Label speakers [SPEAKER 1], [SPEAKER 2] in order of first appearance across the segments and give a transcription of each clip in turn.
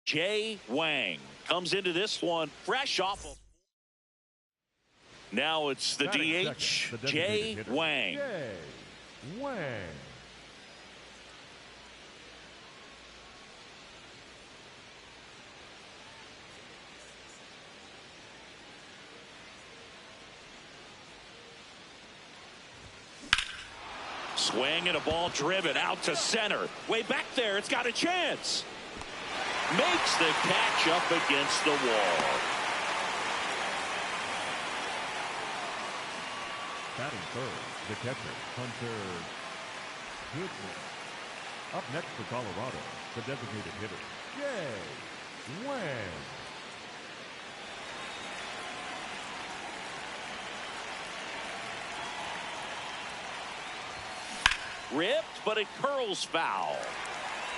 [SPEAKER 1] Jay Wang comes into this one fresh off of. Now it's the DH, Jay Wang.
[SPEAKER 2] Jay Wang.
[SPEAKER 1] Swing and a ball driven out to center. Way back there, it's got a chance. Makes the catch up against the wall.
[SPEAKER 2] Batting third, the catcher, Hunter Goodman. Up next for Colorado, the designated hitter, Jay Wang.
[SPEAKER 1] Ripped, but it curls foul.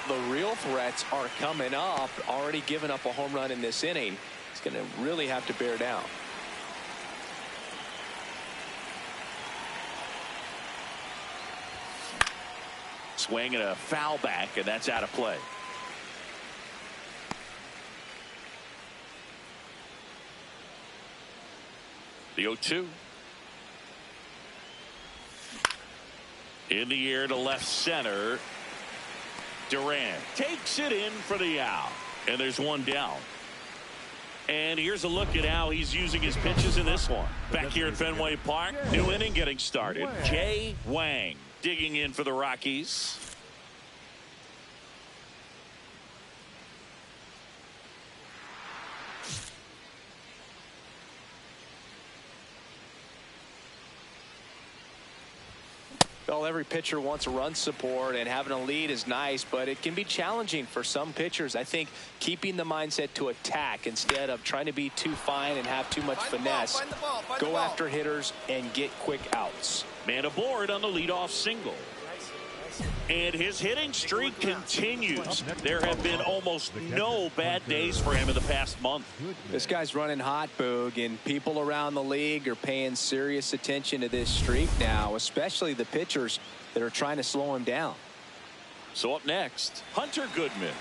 [SPEAKER 3] The real threats are coming up. Already given up a home run in this inning. He's going to really have to bear down.
[SPEAKER 1] Swing and a foul back, and that's out of play. The 0-2. In the air to left center. Durant takes it in for the out. And there's one down. And here's a look at how he's using his pitches in this one. Back here at Fenway Park, new inning getting started. Jay Wang digging in for the Rockies.
[SPEAKER 3] Well, every pitcher wants a run support, and having a lead is nice, but it can be challenging for some pitchers. I think keeping the mindset to attack instead of trying to be too fine and have too much finesse. Go after hitters and get quick outs.
[SPEAKER 1] Man aboard on the leadoff single. And his hitting streak continues. There have been almost no bad days for him in the past month.
[SPEAKER 3] This guy's running hot, Boog, and people around the league are paying serious attention to this streak now, especially the pitchers that are trying to slow him down.
[SPEAKER 1] So up next, Hunter Goodman.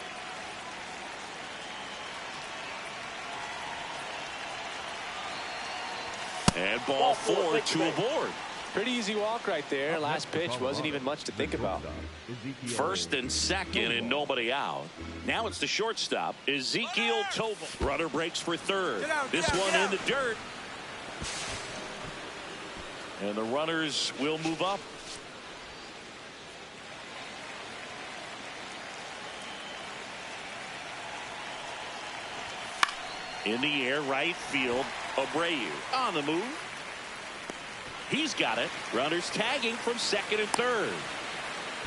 [SPEAKER 1] And ball 4, 2 aboard.
[SPEAKER 3] Pretty easy walk right there. Last pitch wasn't even much to think about.
[SPEAKER 1] First and second and nobody out. Now it's the shortstop, Ezekiel Tovar. Runner breaks for third. This one in the dirt. And the runners will move up. In the air, right field, Abreu on the move. He's got it. Runners tagging from second and third.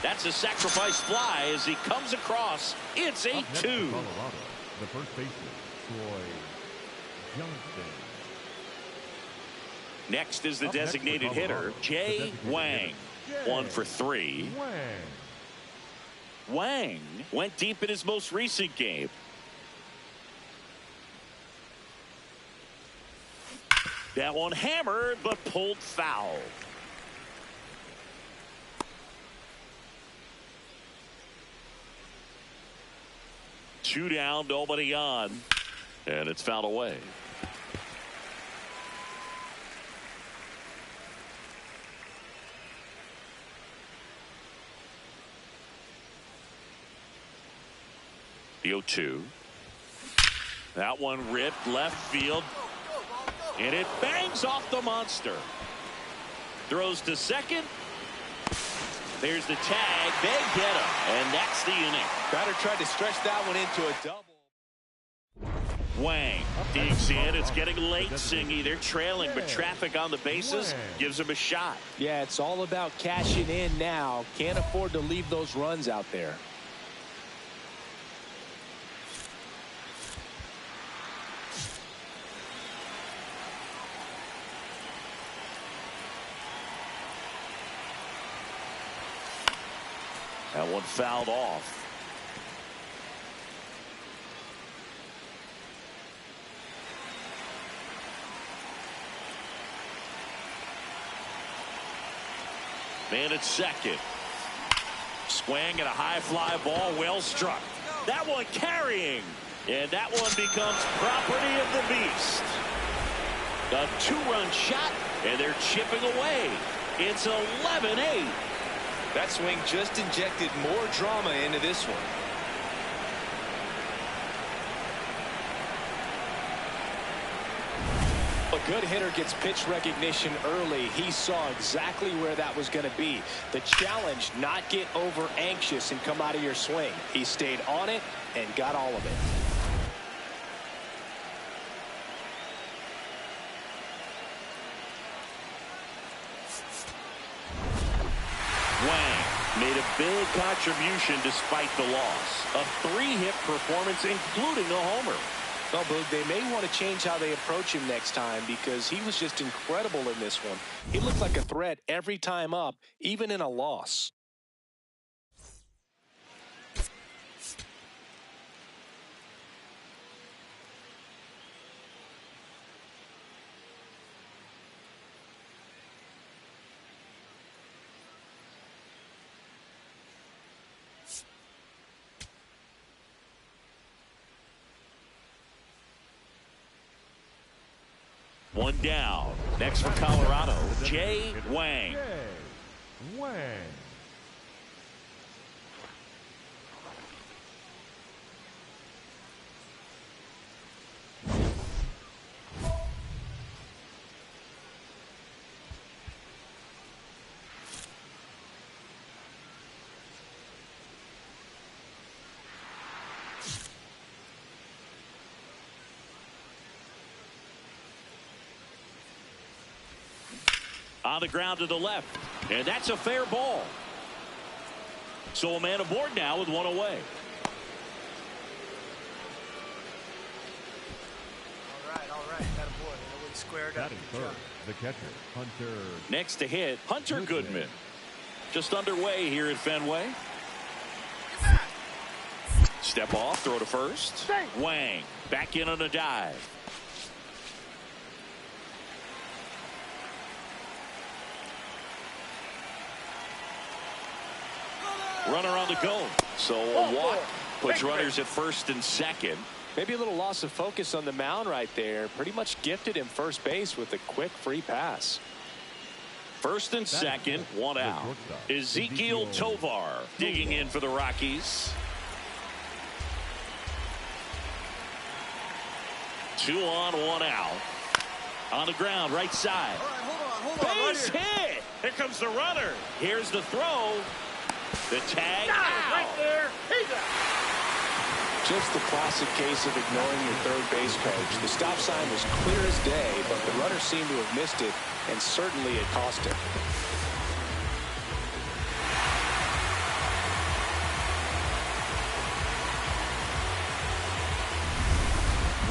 [SPEAKER 1] That's a sacrifice fly as he comes across. It's 8-2.
[SPEAKER 2] The first baseman, Troy Johnson.
[SPEAKER 1] Next is the designated hitter, Jay Wang. 1 for 3. Wang went deep in his most recent game. That one hammered, but pulled foul. Two down, nobody on. And it's fouled away. The 0-2. That one ripped left field. And it bangs off the monster. Throws to second. There's the tag. They get him. And that's the inning.
[SPEAKER 3] Batter tried to stretch that one into a double.
[SPEAKER 1] Wang digs in. It's getting late, Singy. They're trailing, but traffic on the bases gives him a shot.
[SPEAKER 3] Yeah, it's all about cashing in now. Can't afford to leave those runs out there.
[SPEAKER 1] That one fouled off. Man at second. Swing and a high fly ball, well struck. That one carrying. And that one becomes property of the beast. A two-run shot, and they're chipping away. It's 11-8.
[SPEAKER 3] That swing just injected more drama into this one. A good hitter gets pitch recognition early. He saw exactly where that was going to be. The challenge, not get over anxious and come out of your swing. He stayed on it and got all of it.
[SPEAKER 1] Wang made a big contribution despite the loss. A 3-hit performance, including a homer.
[SPEAKER 3] Well, Boog, they may want to change how they approach him next time because he was just incredible in this one. He looked like a threat every time up, even in a loss.
[SPEAKER 1] One down. Next for Colorado, Jay Wang.
[SPEAKER 2] Wang.
[SPEAKER 1] On the ground to the left, and that's a fair ball. So a man aboard now with one away.
[SPEAKER 4] All right, got aboard. And it squared up.
[SPEAKER 2] Batting third, the catcher, Hunter.
[SPEAKER 1] Next to hit, Hunter Goodman. Just underway here at Fenway. Step off, throw to first. Wang back in on a dive. Runner on the go. So a walk puts runners at first and second.
[SPEAKER 3] Maybe a little loss of focus on the mound right there. Pretty much gifted him first base with a quick free pass.
[SPEAKER 1] First and second, one out. Ezekiel Tovar digging in for the Rockies. 2 on, 1 out. On the ground, right side.
[SPEAKER 4] Hold on.
[SPEAKER 1] Base hit. Here comes the runner. Here's the throw. The tag.
[SPEAKER 4] Right there. He's out.
[SPEAKER 3] Just the classic case of ignoring your third base coach. The stop sign was clear as day, but the runner seemed to have missed it, and certainly it cost him.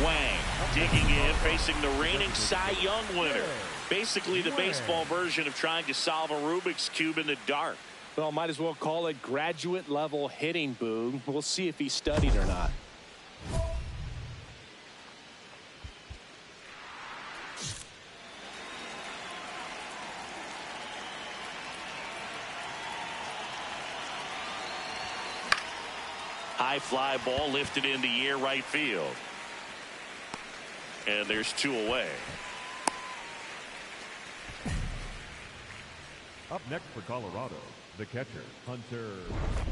[SPEAKER 1] Wang digging in, facing the reigning Cy Young winner. Basically the baseball version of trying to solve a Rubik's Cube in the dark.
[SPEAKER 3] Well, might as well call it graduate level hitting, Boog. We'll see if he studied or not.
[SPEAKER 1] High fly ball lifted in the air, right field. And there's 2 away.
[SPEAKER 2] Up next for Colorado, the catcher, Hunter.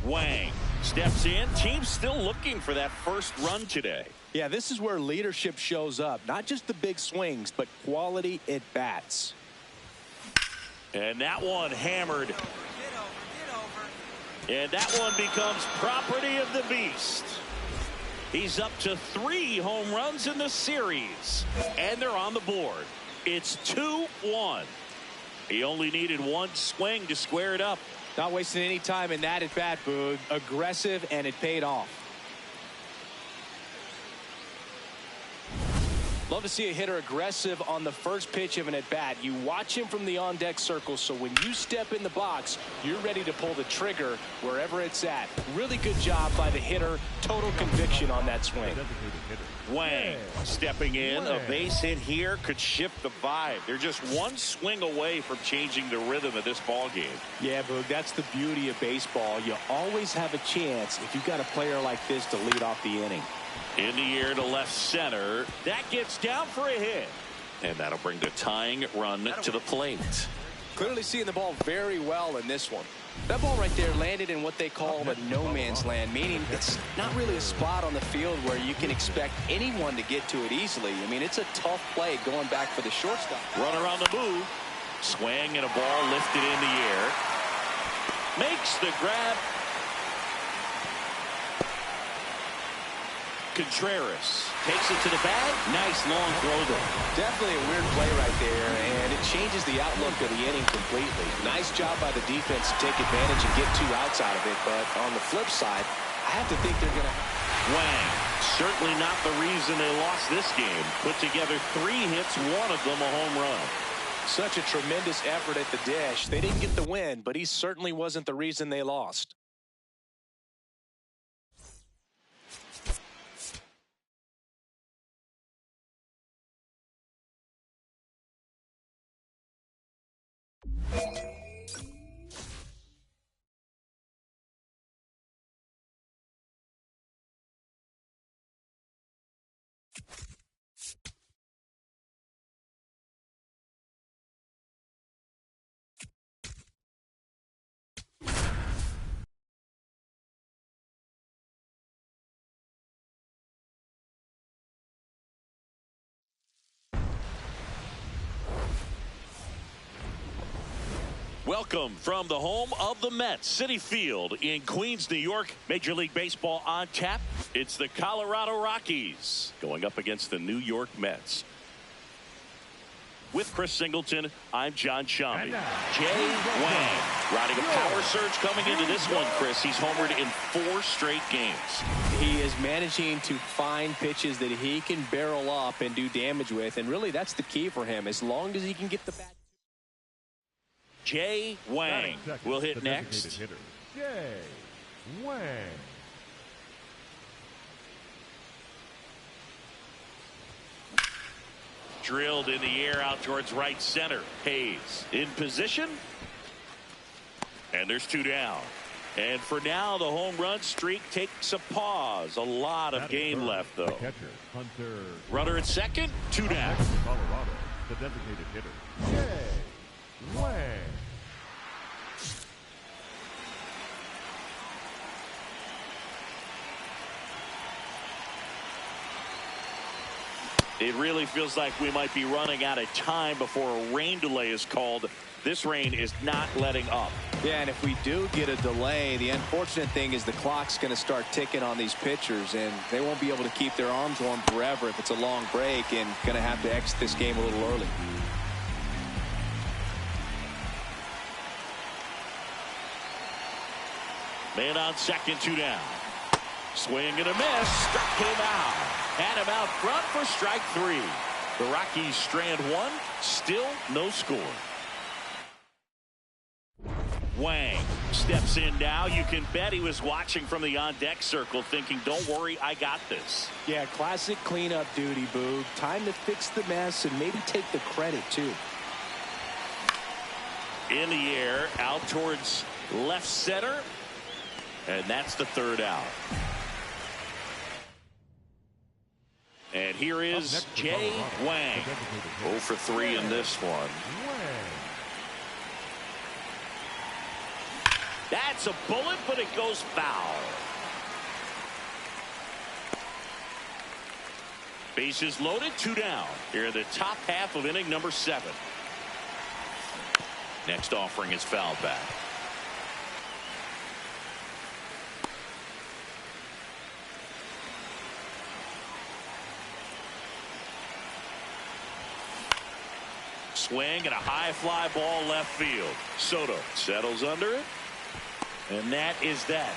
[SPEAKER 1] Wang steps in. Team's still looking for that first run today.
[SPEAKER 3] Yeah, this is where leadership shows up. Not just the big swings, but quality at bats.
[SPEAKER 1] And that one hammered.
[SPEAKER 4] Get over.
[SPEAKER 1] And that one becomes property of the beast. He's up to 3 home runs in the series. And they're on the board. It's 2-1. He only needed 1 swing to square it up.
[SPEAKER 3] Not wasting any time in that at bat, Boog. Aggressive, and it paid off. Love to see a hitter aggressive on the first pitch of an at-bat. You watch him from the on-deck circle, so when you step in the box, you're ready to pull the trigger wherever it's at. Really good job by the hitter. Total conviction on that swing.
[SPEAKER 1] Wang stepping in. A base hit here could shift the vibe. They're just one swing away from changing the rhythm of this ball game.
[SPEAKER 3] Yeah, Boog, that's the beauty of baseball. You always have a chance if you've got a player like this to lead off the inning.
[SPEAKER 1] In the air to left center. That gets down for a hit. And that'll bring the tying run to the plate.
[SPEAKER 3] Clearly seeing the ball very well in this one. That ball right there landed in what they call the no man's land, meaning it's not really a spot on the field where you can expect anyone to get to it easily. I mean, it's a tough play going back for the shortstop.
[SPEAKER 1] Runner on the move. Swing and a ball lifted in the air. Makes the grab. Contreras takes it to the bag. Nice long throw there.
[SPEAKER 3] Definitely a weird play right there, and it changes the outlook of the inning completely. Nice job by the defense to take advantage and get 2 outs out of it, but on the flip side, I have to think they're going to...
[SPEAKER 1] Wang, certainly not the reason they lost this game. Put together 3 hits, one of them a home run.
[SPEAKER 3] Such a tremendous effort at the dish. They didn't get the win, but he certainly wasn't the reason they lost.
[SPEAKER 1] Welcome from the home of the Mets, Citi Field in Queens, New York. Major League Baseball on tap. It's the Colorado Rockies going up against the New York Mets. With Chris Singleton, I'm John Shambi. Jay Wang riding a power surge coming into this one, Chris. He's homered in 4 straight games.
[SPEAKER 3] He is managing to find pitches that he can barrel up and do damage with, and really that's the key for him. As long as he can get the bat.
[SPEAKER 1] Jay Wang will hit next.
[SPEAKER 2] Jay Wang.
[SPEAKER 1] Drilled in the air out towards right center. Hayes in position. And there's 2 down. And for now, the home run streak takes a pause. A lot of game left, though. Runner at second, 2 down.
[SPEAKER 2] Colorado, the designated hitter, Jay Wang.
[SPEAKER 1] It really feels like we might be running out of time before a rain delay is called. This rain is not letting up.
[SPEAKER 3] Yeah, and if we do get a delay, the unfortunate thing is the clock's going to start ticking on these pitchers, and they won't be able to keep their arms warm forever if it's a long break, and going to have to exit this game a little early.
[SPEAKER 1] Man on second, 2 down. Swing and a miss. Struck him out. Had him out front for strike 3. The Rockies strand 1. Still no score. Wang steps in now. You can bet he was watching from the on-deck circle thinking, don't worry, I got this.
[SPEAKER 3] Yeah, classic cleanup duty, Boog. Time to fix the mess and maybe take the credit, too.
[SPEAKER 1] In the air, out towards left center. And that's the 3rd out. And here is Jay Wang. 0 for 3 in this one. That's a bullet, but it goes foul. Bases loaded, 2 down. Here in the top half of inning number 7. Next offering is fouled back. Swing and a high fly ball left field. Soto settles under it. And that is that.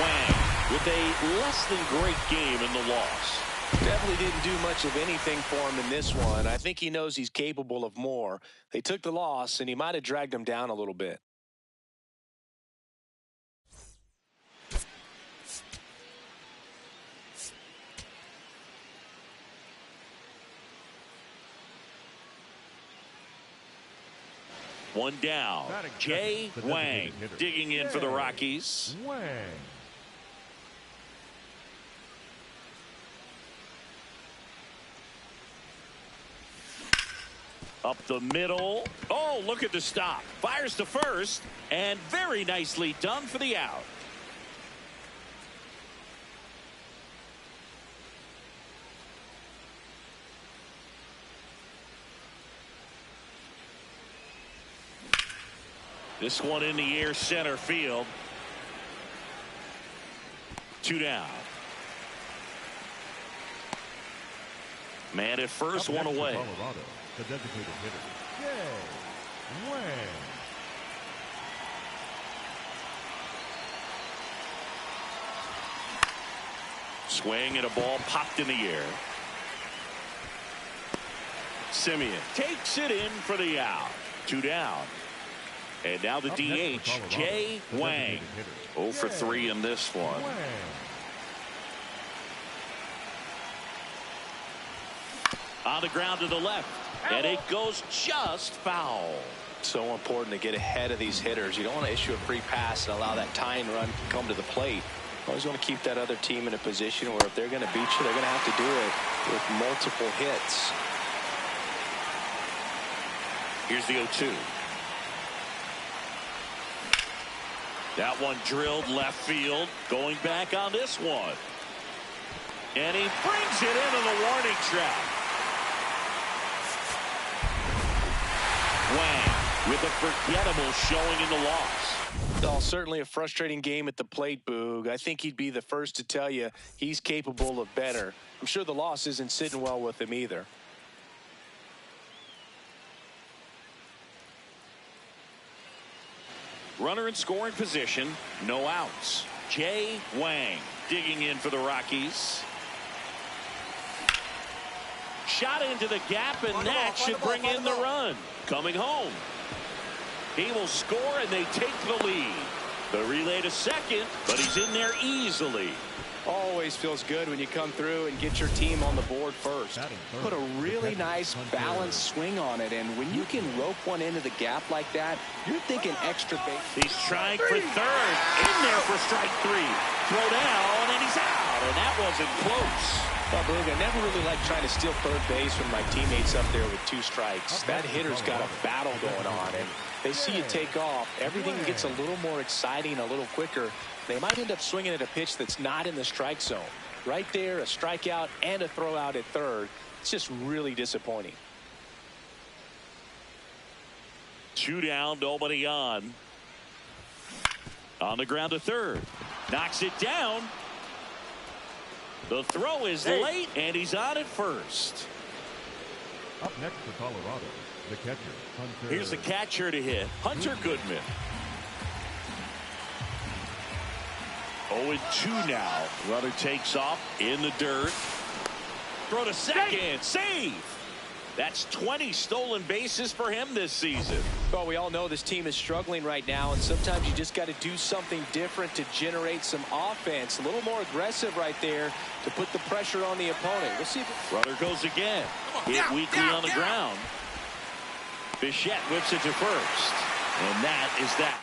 [SPEAKER 1] Wang with a less than great game in the loss.
[SPEAKER 3] Definitely didn't do much of anything for him in this one. I think he knows he's capable of more. They took the loss, and he might have dragged him down a little bit.
[SPEAKER 1] One down. Jay Wang digging in for the Rockies.
[SPEAKER 2] Wang.
[SPEAKER 1] Up the middle. Oh, look at the stop. Fires to first, and very nicely done for the out. This one in the air, center field. 2 down. Man at first, one away.
[SPEAKER 2] Colorado, the designated hitter, Jay Wang.
[SPEAKER 1] Swing and a ball popped in the air. Simeon takes it in for the out. 2 down. And now the DH, Jay Wang. 0 for 3 in this one. On the ground to the left, and it goes just foul.
[SPEAKER 3] So important to get ahead of these hitters. You don't want to issue a free pass and allow that tying run to come to the plate. You always want to keep that other team in a position where if they're going to beat you, they're going to have to do it with multiple hits.
[SPEAKER 1] Here's the 0-2. That one drilled left field. Going back on this one. And he brings it into the warning track. Wang with a forgettable showing in the loss.
[SPEAKER 3] Oh, certainly a frustrating game at the plate, Boog. I think he'd be the first to tell you he's capable of better. I'm sure the loss isn't sitting well with him either.
[SPEAKER 1] Runner in scoring position, no outs. Jay Wang digging in for the Rockies. Shot into the gap, and that should bring in the run. Coming home. He will score, and they take the lead. The relay to second, but he's in there easily.
[SPEAKER 3] Always feels good when you come through and get your team on the board first. Put a really nice balanced swing on it, and when you can rope one into the gap like that, you're thinking extra base.
[SPEAKER 1] He's trying for third. In there for strike 3. Throw down, and he's out, and that wasn't close.
[SPEAKER 3] Well, Boog, I never really like trying to steal third base when my teammate's up there with 2 strikes. That hitter's got a battle going on, and they see you take off. Everything gets a little more exciting, a little quicker. They might end up swinging at a pitch that's not in the strike zone. Right there, a strikeout and a throw out at third. It's just really disappointing.
[SPEAKER 1] 2 down, nobody on. On the ground to third. Knocks it down. The throw is late, and he's on at first.
[SPEAKER 2] Up next for Colorado, the catcher, Hunter.
[SPEAKER 1] Here's the catcher to hit, Hunter Goodman. 0-2 now. Runner takes off in the dirt. Throw to second. Save. That's 20 stolen bases for him this season.
[SPEAKER 3] Well, we all know this team is struggling right now, and sometimes you just got to do something different to generate some offense. A little more aggressive right there to put the pressure on the opponent. We'll see if
[SPEAKER 1] Runner goes again. Hit weakly on the ground. Bichette whips it to first. And that is that.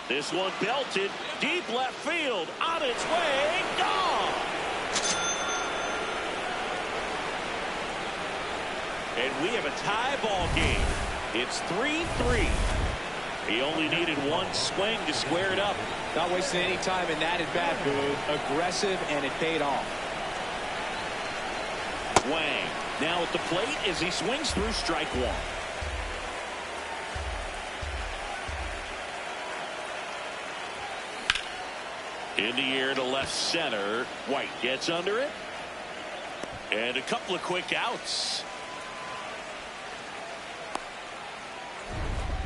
[SPEAKER 1] This one belted deep left field, on its way, gone. And we have a tie ball game. It's 3-3. He only needed one swing to square it up.
[SPEAKER 3] Not wasting any time in that at bat, Boog. Aggressive, and it paid off.
[SPEAKER 1] Wang now at the plate as he swings through strike 1. In the air to left center. White gets under it. And a couple of quick outs.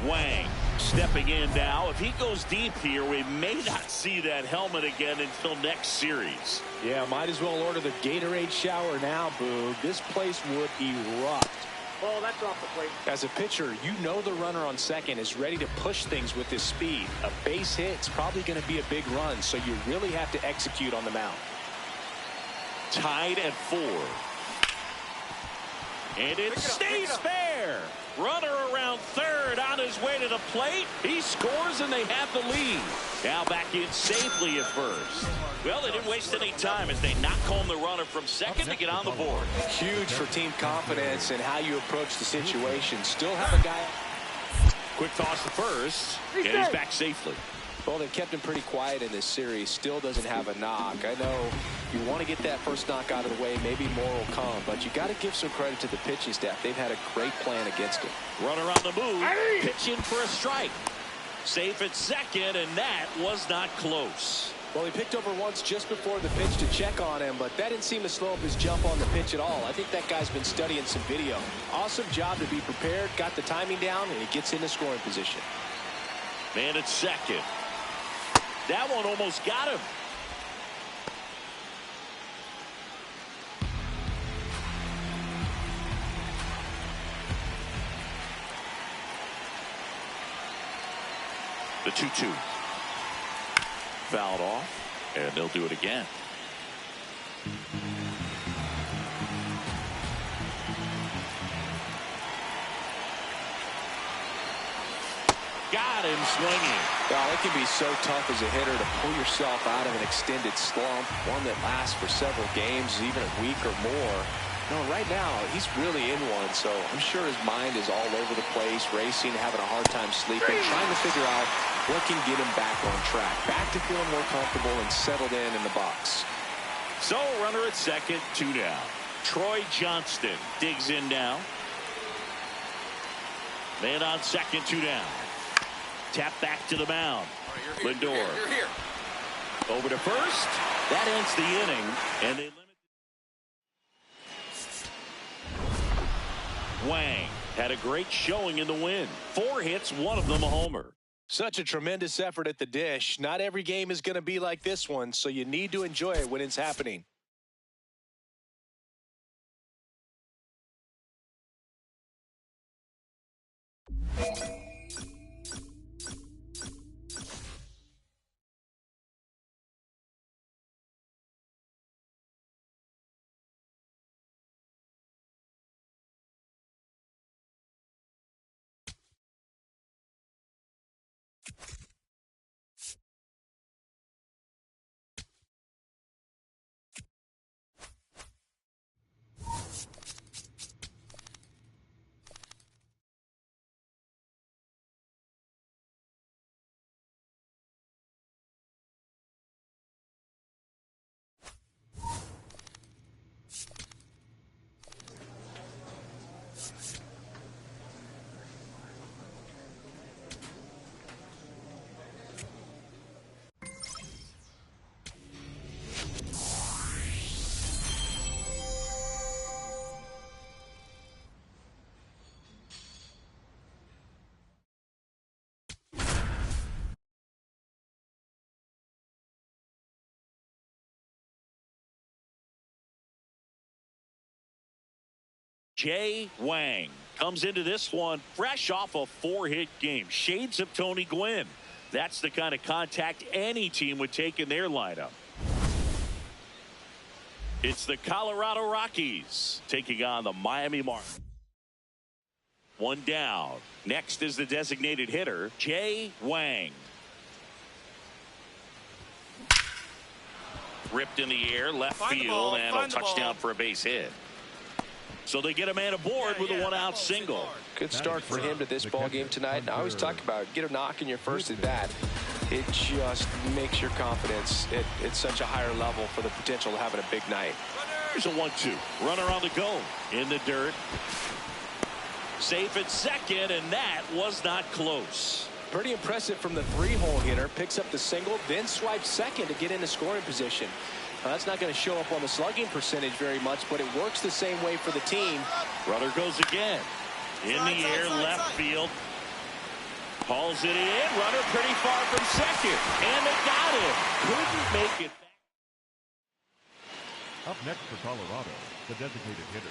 [SPEAKER 1] Wang stepping in now. If he goes deep here, we may not see that helmet again until next series.
[SPEAKER 3] Yeah, might as well order the Gatorade shower now, Boog. This place would erupt.
[SPEAKER 4] Oh, that's off the plate.
[SPEAKER 3] As a pitcher, you know the runner on second is ready to push things with his speed. A base hit's probably going to be a big run, so you really have to execute on the mound.
[SPEAKER 1] Tied at 4. And it stays fair. Runner around third on his way to the plate. He scores and they have the lead. Now back in safely at first. Well, they didn't waste any time as they knock home the runner from second to get on the board.
[SPEAKER 3] Huge for team confidence and how you approach the situation. Still have a guy.
[SPEAKER 1] Quick toss to first, and he's back safely.
[SPEAKER 3] Well, they kept him pretty quiet in this series. Still doesn't have a knock. I know you want to get that first knock out of the way. Maybe more will come, but you got to give some credit to the pitching staff. They've had a great plan against him.
[SPEAKER 1] Runner on the move, pitching for a strike. Safe at second, and that was not close.
[SPEAKER 3] Well, he picked over once just before the pitch to check on him, but that didn't seem to slow up his jump on the pitch at all. I think that guy's been studying some video. Awesome job to be prepared, got the timing down, and he gets into scoring position.
[SPEAKER 1] Man at second. That one almost got him. The 2-2. Fouled off, and they'll do it again. Got him swinging.
[SPEAKER 3] Well, it can be so tough as a hitter to pull yourself out of an extended slump, one that lasts for several games, even a week or more. No, right now, he's really in one, so I'm sure his mind is all over the place, racing, having a hard time sleeping, trying to figure out what can get him back on track, back to feeling more comfortable and settled in the box.
[SPEAKER 1] So, runner at second, 2 down. Troy Johnston digs in now. Man on second, 2 down. Tap back to the mound.
[SPEAKER 4] Right,
[SPEAKER 1] Lindor.
[SPEAKER 4] You're here.
[SPEAKER 1] Over to first. That ends the inning. And they limit. Wang had a great showing in the win. 4 hits, one of them a homer.
[SPEAKER 3] Such a tremendous effort at the dish. Not every game is going to be like this one, so you need to enjoy it when it's happening.
[SPEAKER 1] Jay Wang comes into this one fresh off a 4-hit game. Shades of Tony Gwynn. That's the kind of contact any team would take in their lineup. It's the Colorado Rockies taking on the Miami Marlins. 1 down. Next is the designated hitter, Jay Wang. Ripped in the air, left field, and a touchdown for a base hit. So they get a man aboard with a 1-out single.
[SPEAKER 3] Good start for him to this ball game tonight. And I always talk about get a knock in your first at bat. It just makes your confidence at such a higher level for the potential of having a big night.
[SPEAKER 1] Here's a 1-2. Runner on the go in the dirt. Safe at second, and that was not close.
[SPEAKER 3] Pretty impressive from the 3-hole hitter. Picks up the single, then swipes second to get into scoring position. Well, that's not going to show up on the slugging percentage very much, but it works the same way for the team.
[SPEAKER 1] Runner goes again. In the air, left field. Hauls it in. Runner pretty far from second. And they got him. Couldn't make it.
[SPEAKER 2] Up next for Colorado, the designated hitter,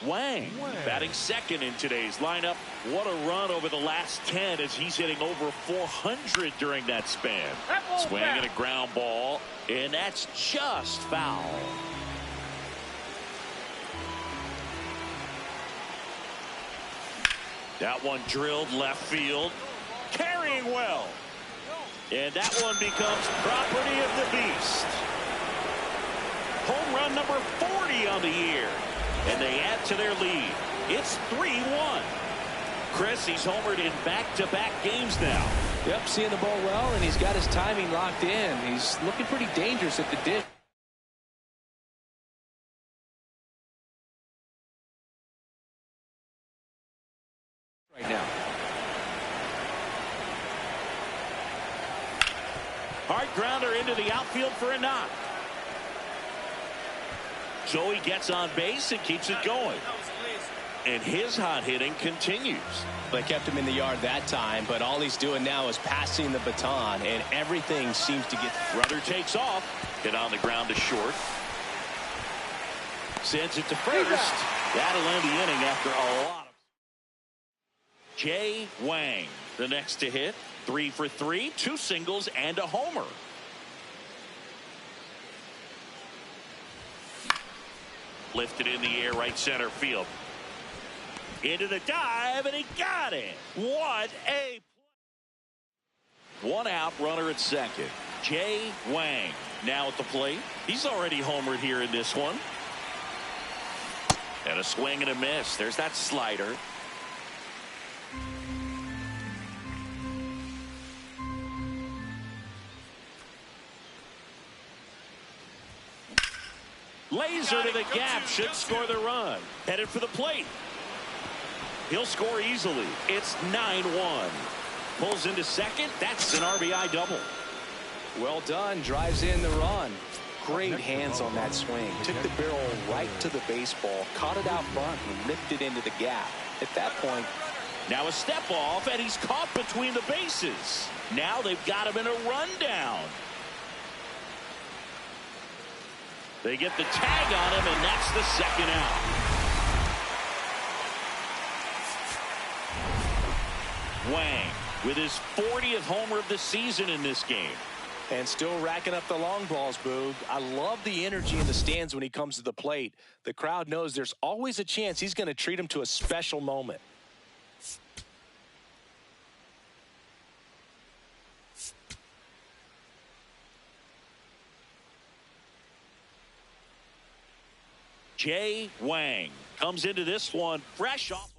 [SPEAKER 1] Wang batting second in today's lineup. What a run over the last 10 as he's hitting over 400 during that span. Swinging a ground ball, and that's just foul. That one drilled left field. Carrying well. And that one becomes property of the beast. Home run number 40 on the year. And they add to their lead. It's 3-1. Chris, he's homered in back-to-back games now.
[SPEAKER 3] Yep, seeing the ball well, and he's got his timing locked in. He's looking pretty dangerous at the dish. Right now.
[SPEAKER 1] Hard grounder into the outfield for a knock. Joey gets on base and keeps it going. And his hot hitting continues.
[SPEAKER 3] They kept him in the yard that time, but all he's doing now is passing the baton, and everything seems to get.
[SPEAKER 1] Runner takes off. Hit on the ground to short. Sends it to first. That'll end the inning after a lot of. Jay Wang, the next to hit. 3 for 3, 2 singles and a homer. Lifted in the air, right center field. Into the dive, and he got it. What a play. 1 out, runner at second. Jay Wang now at the plate. He's already homered here in this one. And a swing and a miss. There's that slider. Laser to the gap, should score the run. Headed for the plate. He'll score easily. It's 9-1. Pulls into second. That's an RBI double.
[SPEAKER 3] Well done. Drives in the run. Great hands on that swing. Took the barrel right to the baseball. Caught it out front and ripped it into the gap. At that point.
[SPEAKER 1] Now a step off, and he's caught between the bases. Now they've got him in a rundown. They get the tag on him, and that's the second out. Wang with his 40th homer of the season in this game.
[SPEAKER 3] And still racking up the long balls, Boog. I love the energy in the stands when he comes to the plate. The crowd knows there's always a chance he's going to treat him to a special moment.
[SPEAKER 1] Jay Wang comes into this one fresh off.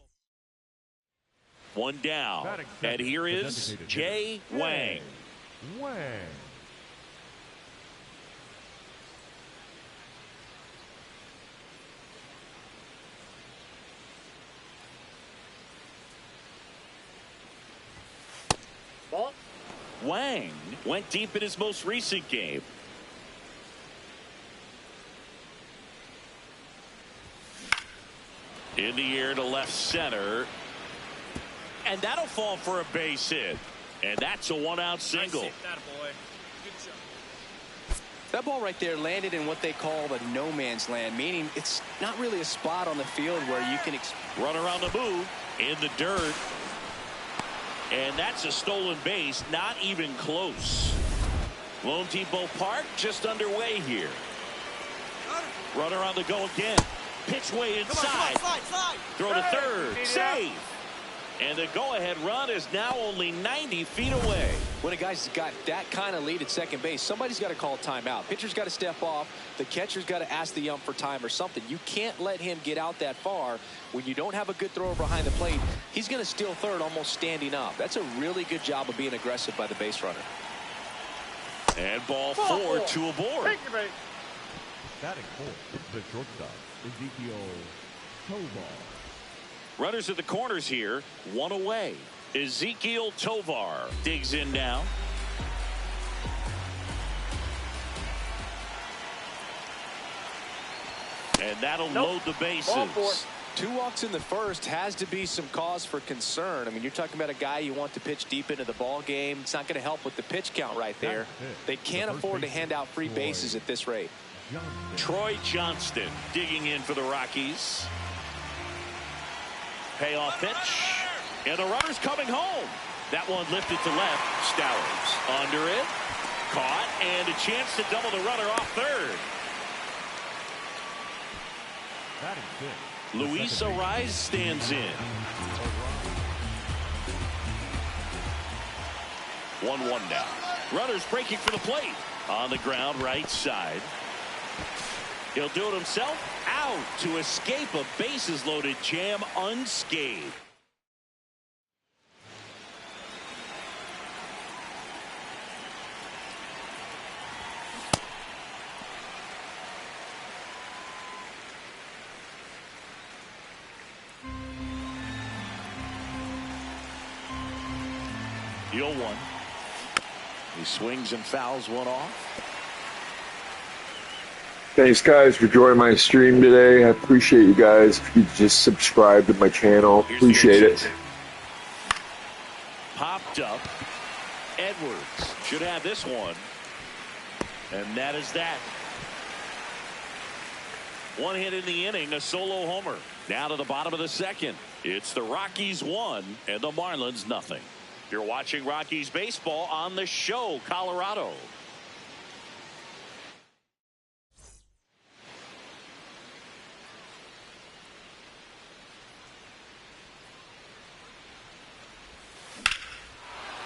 [SPEAKER 1] 1 down. And here is Jay Wang. Wang went deep in his most recent game. In the air to left center. And that'll fall for a base hit. And that's a 1-out single.
[SPEAKER 3] That ball right there landed in what they call the no man's land, meaning it's not really a spot on the field where you can
[SPEAKER 1] run around the move in the dirt. And that's a stolen base, not even close. Lone Depot Park just underway here. Runner on the go again. Pitch way inside. Throw to third. Save. And the go-ahead run is now only 90 feet away.
[SPEAKER 3] When a guy's got that kind of lead at second base, somebody's got to call a timeout. Pitcher's got to step off. The catcher's got to ask the ump for time or something. You can't let him get out that far when you don't have a good thrower behind the plate. He's going to steal third almost standing up. That's a really good job of being aggressive by the base runner.
[SPEAKER 1] And ball 4, 2 aboard.
[SPEAKER 2] Batting fourth, the shortstop, Ezekiel Tovar.
[SPEAKER 1] Runners at the corners here, 1 away. Ezekiel Tovar digs in now. And that'll load the bases.
[SPEAKER 3] 2 walks in the first has to be some cause for concern. I mean, you're talking about a guy you want to pitch deep into the ball game. It's not going to help with the pitch count right there. They can't afford to hand out free bases at this rate.
[SPEAKER 1] Troy Johnston digging in for the Rockies. Payoff pitch. And the runner's coming home. That one lifted to left. Stowers under it. Caught. And a chance to double the runner off third. Luis Ariz stands in. 1-1 now. Runners breaking for the plate. On the ground, right side. He'll do it himself. Out to escape a bases-loaded jam unscathed. The 0-1. He swings and fouls one off.
[SPEAKER 5] Thanks, guys, for joining my stream today. I appreciate you guys. If you could just subscribe to my channel, appreciate it.
[SPEAKER 1] Popped up. Edwards should have this one. And that is that. 1 hit in the inning, a solo homer. Now to the bottom of the second. It's the Rockies 1 and the Marlins nothing. You're watching Rockies baseball on the show, Colorado.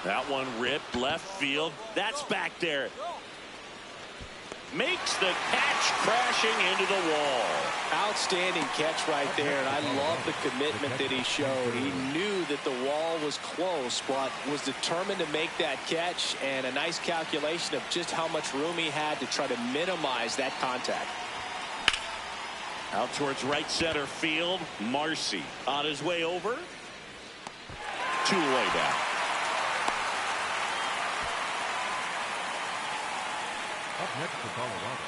[SPEAKER 1] That one ripped left field. That's back there. Makes the catch, crashing into the wall.
[SPEAKER 3] Outstanding catch right there, and I love the commitment that he showed. He knew that the wall was close, but was determined to make that catch, and a nice calculation of just how much room he had to try to minimize that contact.
[SPEAKER 1] Out towards right center field. Marcy on his way over. 2 away down.
[SPEAKER 2] Up next for Colorado.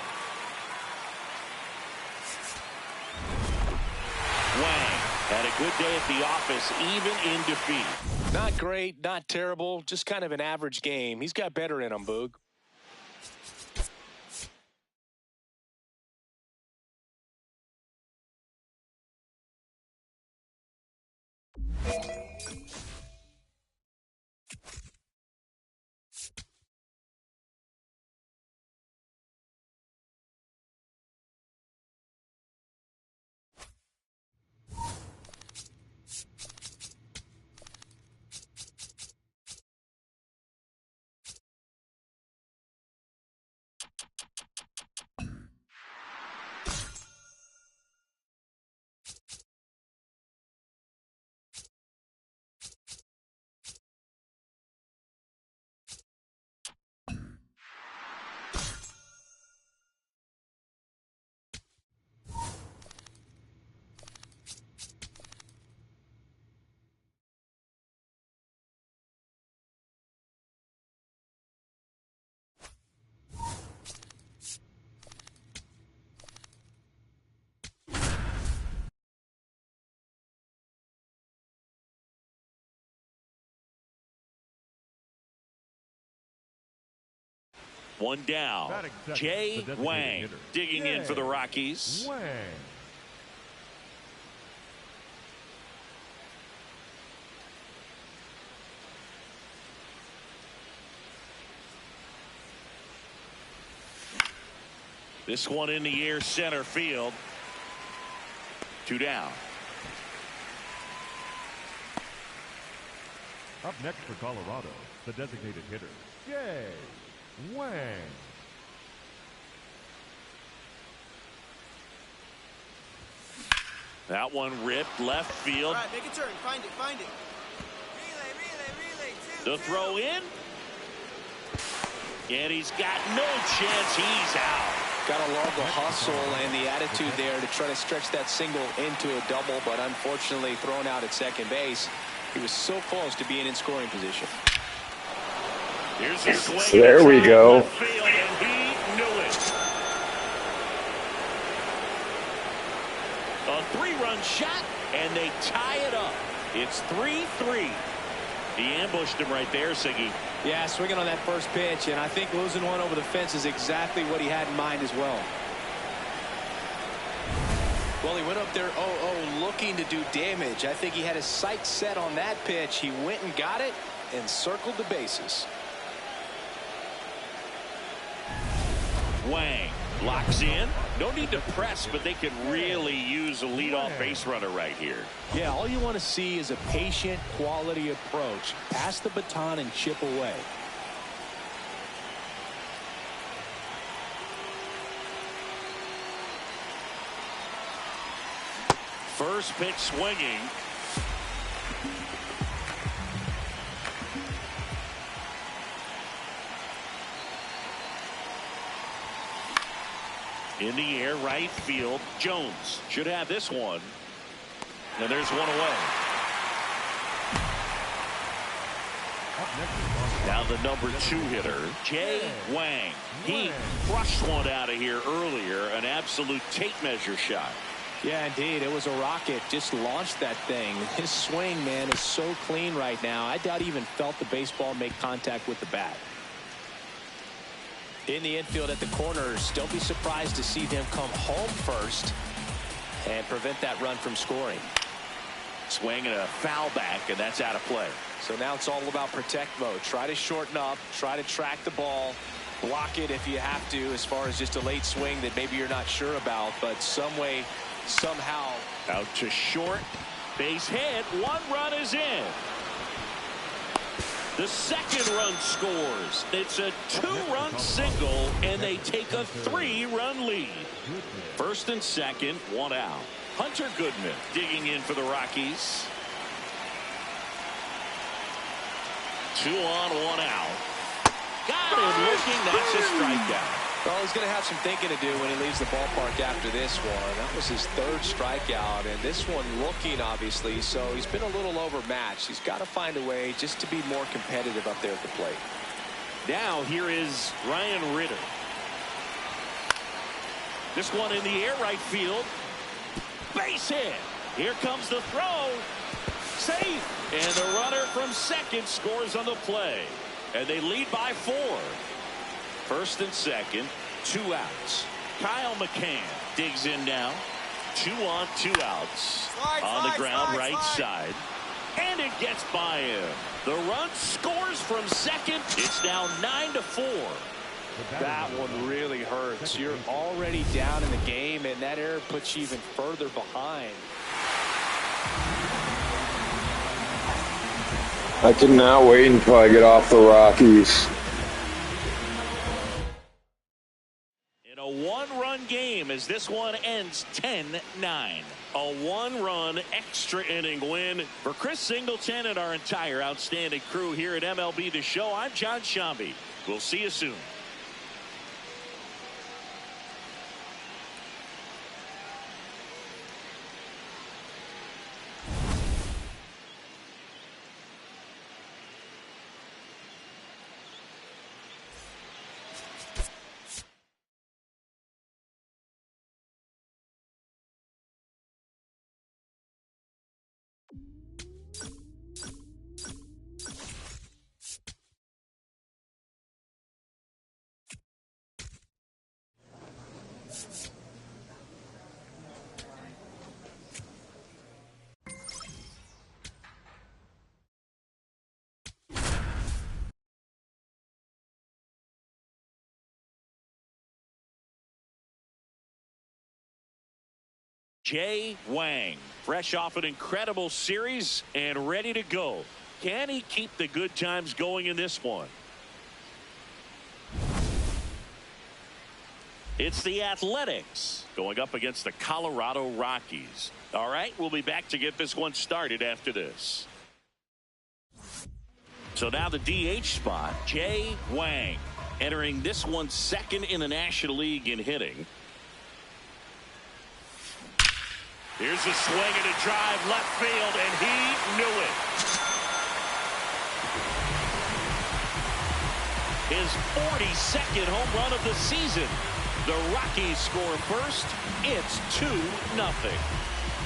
[SPEAKER 1] Wang had a good day at the office, even in defeat.
[SPEAKER 3] Not great, not terrible, just kind of an average game. He's got better in him, Boog.
[SPEAKER 1] One down. Jay Wang digging in for the Rockies.
[SPEAKER 2] Wang.
[SPEAKER 1] This one in the air, center field. 2 down.
[SPEAKER 2] Up next for Colorado, the designated hitter, Jay Wang.
[SPEAKER 1] That one ripped left field.
[SPEAKER 4] All right, make a turn. Find it. Relay.
[SPEAKER 1] The throw in. And he's got no chance. He's out.
[SPEAKER 3] Gotta love the hustle and the attitude there to try to stretch that single into a double, but unfortunately thrown out at second base. He was so close to being in scoring position.
[SPEAKER 1] Here's a swing.
[SPEAKER 5] There we go.
[SPEAKER 1] Field, and he knew it. 3-run shot, and they tie it up. It's 3-3. He ambushed him right there, Siggy.
[SPEAKER 3] Yeah, swinging on that first pitch, and I think losing one over the fence is exactly what he had in mind as well. Well, he went up there 0-0 looking to do damage. I think he had his sights set on that pitch. He went and got it and circled the bases.
[SPEAKER 1] Wang locks in. No need to press, but they could really use a leadoff base runner right here.
[SPEAKER 3] Yeah, all you want to see is a patient, quality approach. Pass the baton and chip away.
[SPEAKER 1] First pitch swinging. In the air, right field. Jones should have this one. And there's one away. Now the number 2 hitter, Jay Wang. He crushed one out of here earlier. An absolute tape measure shot.
[SPEAKER 3] Yeah, indeed. It was a rocket. Just launched that thing. His swing, man, is so clean right now. I doubt he even felt the baseball make contact with the bat. In the infield at the corners, don't be surprised to see them come home first and prevent that run from scoring.
[SPEAKER 1] Swing and a foul back, and that's out of play.
[SPEAKER 3] So now it's all about protect mode. Try to shorten up, try to track the ball, block it if you have to, as far as just a late swing that maybe you're not sure about, but some way, somehow.
[SPEAKER 1] Out to short, base hit, 1 run is in. The second run scores. It's a 2-run single, and they take a 3-run lead. First and second, 1 out. Hunter Goodman digging in for the Rockies. 2 on, 1 out. Got him looking. That's a strikeout.
[SPEAKER 3] Well, he's going to have some thinking to do when he leaves the ballpark after this one. That was his 3rd strikeout, and this one looking, obviously, so he's been a little overmatched. He's got to find a way just to be more competitive up there at the plate.
[SPEAKER 1] Now here is Ryan Ritter. This one in the air, right field. Base hit. Here comes the throw. Safe. And the runner from second scores on the play. And they lead by 4. First and second, 2 outs. Kyle McCann digs in now. 2 on, 2 outs. On the ground, right side. And it gets by him. The run scores from second. It's now 9-4.
[SPEAKER 3] That one really hurts. You're already down in the game, and that error puts you even further behind.
[SPEAKER 5] I cannot wait until I get off the Rockies.
[SPEAKER 1] In a 1-run game as this one ends 10-9. A 1-run extra inning win for Chris Singleton and our entire outstanding crew here at MLB The Show. I'm John Shambi. We'll see you soon. Jay Wang, fresh off an incredible series and ready to go. Can he keep the good times going in this one? It's the Athletics going up against the Colorado Rockies. All right, we'll be back to get this one started after this. So now the DH spot, Jay Wang, entering this one second in the National League in hitting. Here's a swing and a drive left field, and he knew it. His 42nd home run of the season. The Rockies score first. It's 2-0.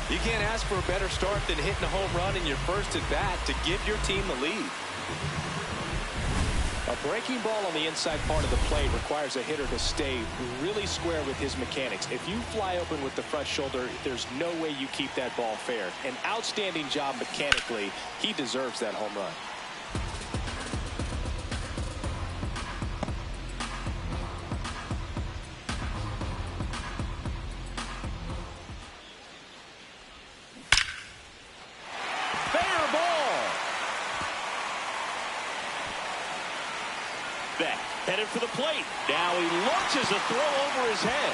[SPEAKER 3] You can't ask for a better start than hitting a home run in your first at bat to give your team the lead. A breaking ball on the inside part of the plate requires a hitter to stay really square with his mechanics. If you fly open with the front shoulder, there's no way you keep that ball fair. An outstanding job mechanically. He deserves that home run.
[SPEAKER 1] Headed for the plate. Now he launches a throw over his head.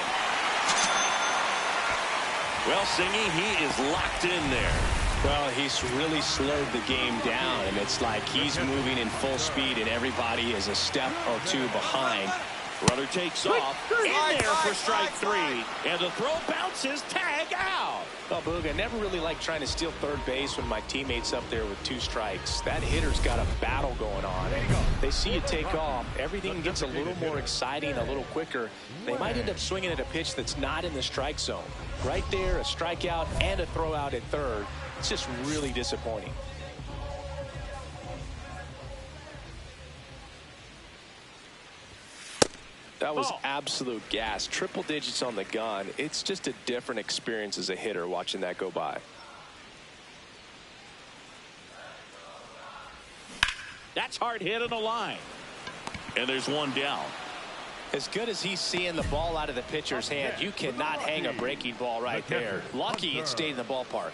[SPEAKER 1] Well, Singy, he is locked in there.
[SPEAKER 3] Well, he's really slowed the game down, and it's like he's moving in full speed, and everybody is a step or two behind.
[SPEAKER 1] Runner takes off. In there for strike three. And the throw bounces. Tag out.
[SPEAKER 3] Well, Boog, I never really like trying to steal third base when my teammate's up there with 2 strikes. That hitter's got a battle going on. They see you take off. Everything gets a little more exciting, a little quicker. They might end up swinging at a pitch that's not in the strike zone. Right there, a strikeout and a throw out at third. It's just really disappointing. That was absolute gas. Triple digits on the gun. It's just a different experience as a hitter watching that go by.
[SPEAKER 1] That's hard hit on the line. And there's one down.
[SPEAKER 3] As good as he's seeing the ball out of the pitcher's hand, you cannot hang a breaking ball right there. Lucky it stayed in the ballpark.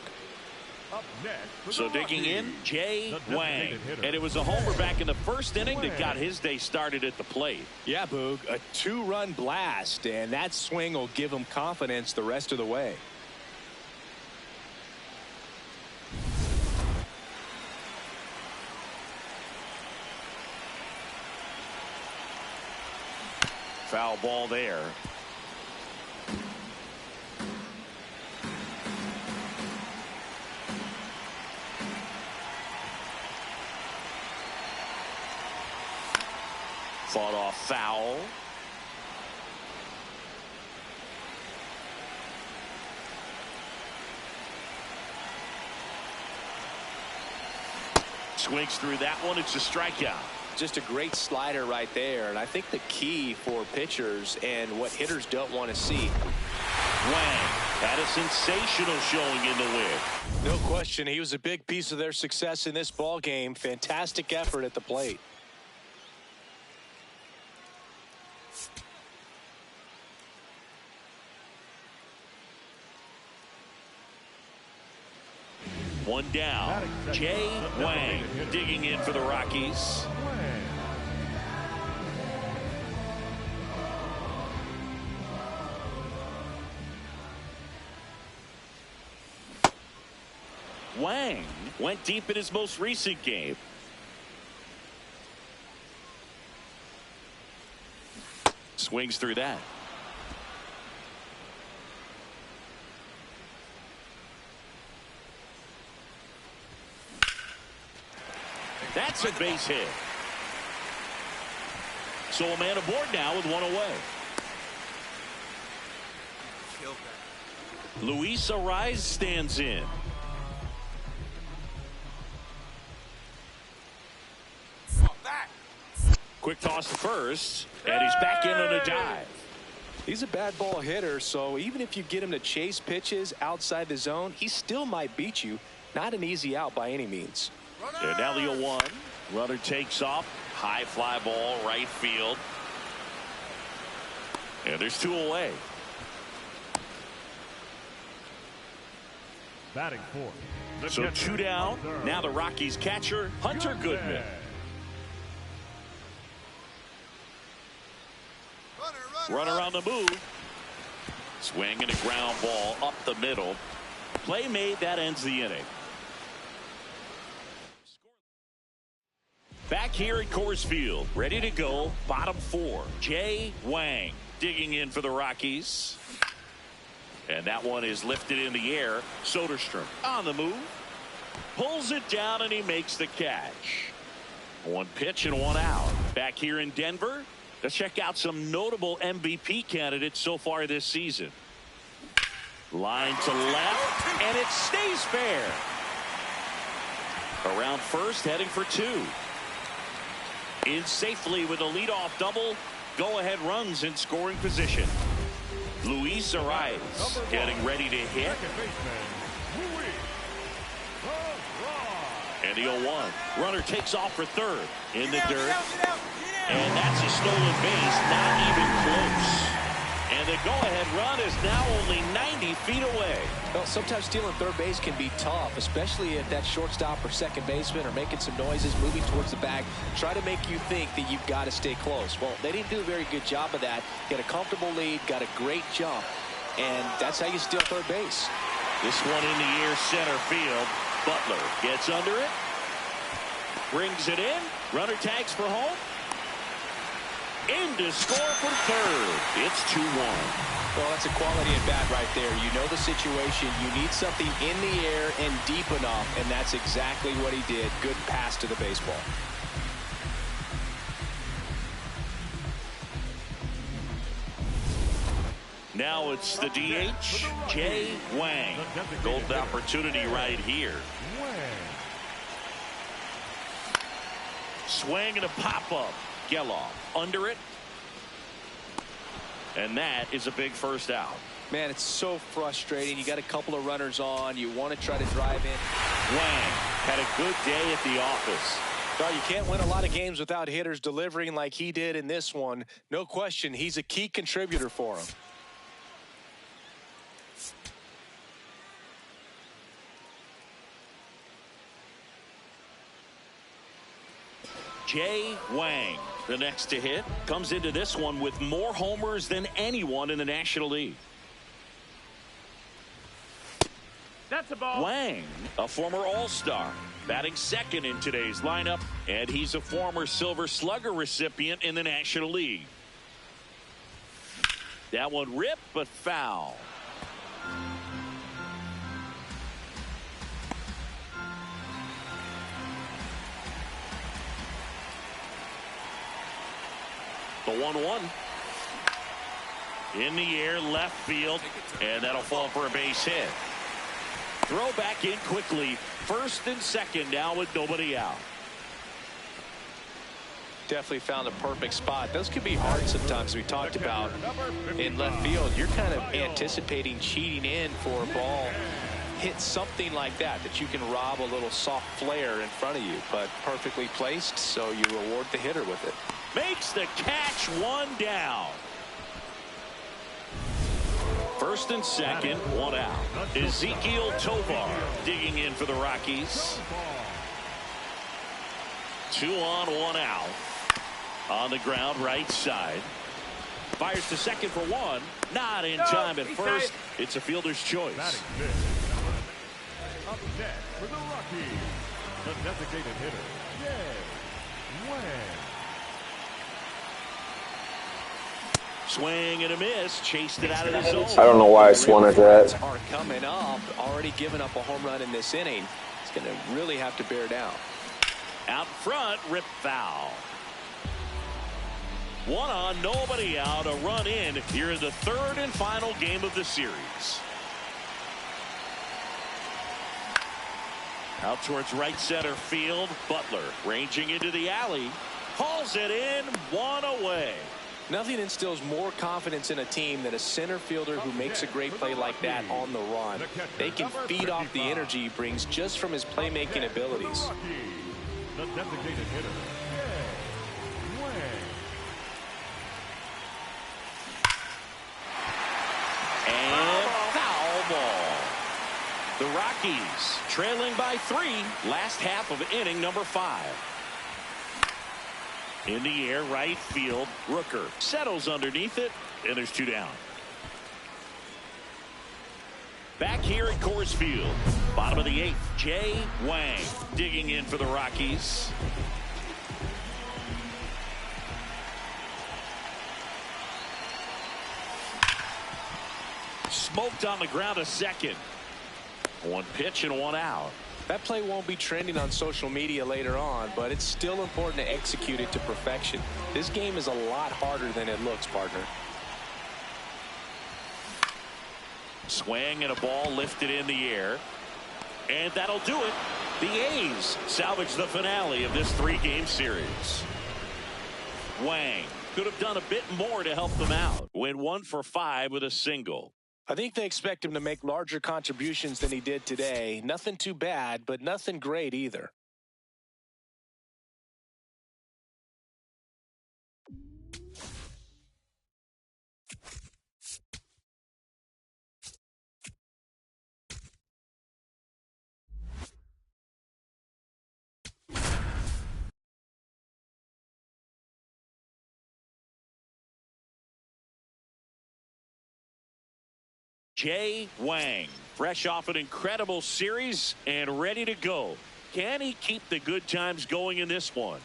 [SPEAKER 1] So digging in, Jay Wang. And it was a homer back in the first inning that got his day started at the plate.
[SPEAKER 3] Yeah, Boog, a 2-run blast, and that swing will give him confidence the rest of the way.
[SPEAKER 1] Foul ball there. Fought off foul. Swings through that one. It's a strikeout.
[SPEAKER 3] Just a great slider right there, and I think the key for pitchers and what hitters don't want to see.
[SPEAKER 1] Wang had a sensational showing in the win.
[SPEAKER 3] No question, he was a big piece of their success in this ball game. Fantastic effort at the plate.
[SPEAKER 1] One down. Jay Wang digging in for the Rockies. Wang went deep in his most recent game. Swings through that. That's a base hit. So a man aboard now with one away. Luis Ariz stands in. Quick toss to first, and he's back in on a dive.
[SPEAKER 3] He's a bad ball hitter, so even if you get him to chase pitches outside the zone, he still might beat you. Not an easy out by any means.
[SPEAKER 1] And now the 0-1. Runner takes off. High fly ball, right field. And there's 2 away.
[SPEAKER 2] Batting fourth.
[SPEAKER 1] So 2 down. Now the Rockies catcher, Hunter Goodman. Runner on the move. Swing and a ground ball up the middle. Play made, that ends the inning. Back here at Coors Field, ready to go, bottom 4. Jay Wang digging in for the Rockies. And that one is lifted in the air. Soderstrom on the move. Pulls it down and he makes the catch. 1 pitch and 1 out. Back here in Denver, let's check out some notable MVP candidates so far this season. Line to left, and it stays fair. Around first, heading for 2. In safely with a leadoff double. Go-ahead runs in scoring position. Luis Arias getting ready to hit. And the 0-1. Runner takes off for third in the dirt. And that's a stolen base, not even close. And the go-ahead run is now only 90 feet away.
[SPEAKER 3] Well, sometimes stealing third base can be tough, especially if that shortstop or second baseman are making some noises, moving towards the bag, try to make you think that you've got to stay close. Well, they didn't do a very good job of that. Got a comfortable lead, got a great jump, and that's how you steal third base.
[SPEAKER 1] This one in the air, center field. Butler gets under it, brings it in. Runner tags for home. In to score from third. It's 2-1.
[SPEAKER 3] Well, that's a quality at bat right there. You know the situation. You need something in the air and deep enough, and that's exactly what he did. Good pass to the baseball.
[SPEAKER 1] Now it's the DH, Jay Wang. Golden opportunity right here. Swing and a pop-up. Geloff under it. And that is a big first out.
[SPEAKER 3] Man, it's so frustrating. You got a couple of runners on. You want to try to drive in.
[SPEAKER 1] Wang had a good day at the office.
[SPEAKER 3] Well, you can't win a lot of games without hitters delivering like he did in this one. No question, he's a key contributor for him.
[SPEAKER 1] Jay Wang, the next to hit, comes into this one with more homers than anyone in the National League.
[SPEAKER 4] That's a ball.
[SPEAKER 1] Wang, a former All-Star, batting second in today's lineup, and he's a former Silver Slugger recipient in the National League. That one ripped, but foul. The 1-1. In the air, left field, and that'll fall for a base hit. Throw back in quickly. First and second now with nobody out.
[SPEAKER 3] Definitely found a perfect spot. Those can be hard sometimes. We talked about in left field. You're kind of anticipating cheating in for a ball. Hit something like that you can rob a little soft flare in front of you, but perfectly placed, so you reward the hitter with it.
[SPEAKER 1] Makes the catch, one down. First and second, one out. Ezekiel Tovar digging in for the Rockies. 2 on, 1 out. On the ground, right side. Fires to second for 1. Not in time at first. It's a fielder's choice.
[SPEAKER 2] Up next for the Rockies, the designated hitter, Jay Wang.
[SPEAKER 1] Swing and a miss. Chased it out of the zone.
[SPEAKER 5] I don't know why I swung at that.
[SPEAKER 3] Are coming up. Already giving up a home run in this inning. It's going to really have to bear down.
[SPEAKER 1] Out front, rip foul. 1 on, nobody out. A run in here in the third and final game of the series. Out towards right center field. Butler ranging into the alley. Hauls it in, 1 away.
[SPEAKER 3] Nothing instills more confidence in a team than a center fielder who makes a great play like that on the run. They can feed off the energy he brings just from his playmaking abilities.
[SPEAKER 2] The designated hitter, Jay Wang.
[SPEAKER 1] And foul ball. The Rockies trailing by 3. Last half of inning number 5. In the air, right field. Rooker settles underneath it, and there's 2 down. Back here at Coors Field, bottom of the 8th, Jay Wang digging in for the Rockies. Smoked on the ground a second. 1 pitch and 1 out.
[SPEAKER 3] That play won't be trending on social media later on, but it's still important to execute it to perfection. This game is a lot harder than it looks, partner.
[SPEAKER 1] Swing and a ball lifted in the air. And that'll do it. The A's salvage the finale of this 3-game series. Wang could have done a bit more to help them out. Went 1 for 5 with a single.
[SPEAKER 3] I think they expect him to make larger contributions than he did today. Nothing too bad, but nothing great either.
[SPEAKER 1] Jay Wang, fresh off an incredible series and ready to go. Can he keep the good times going in this one?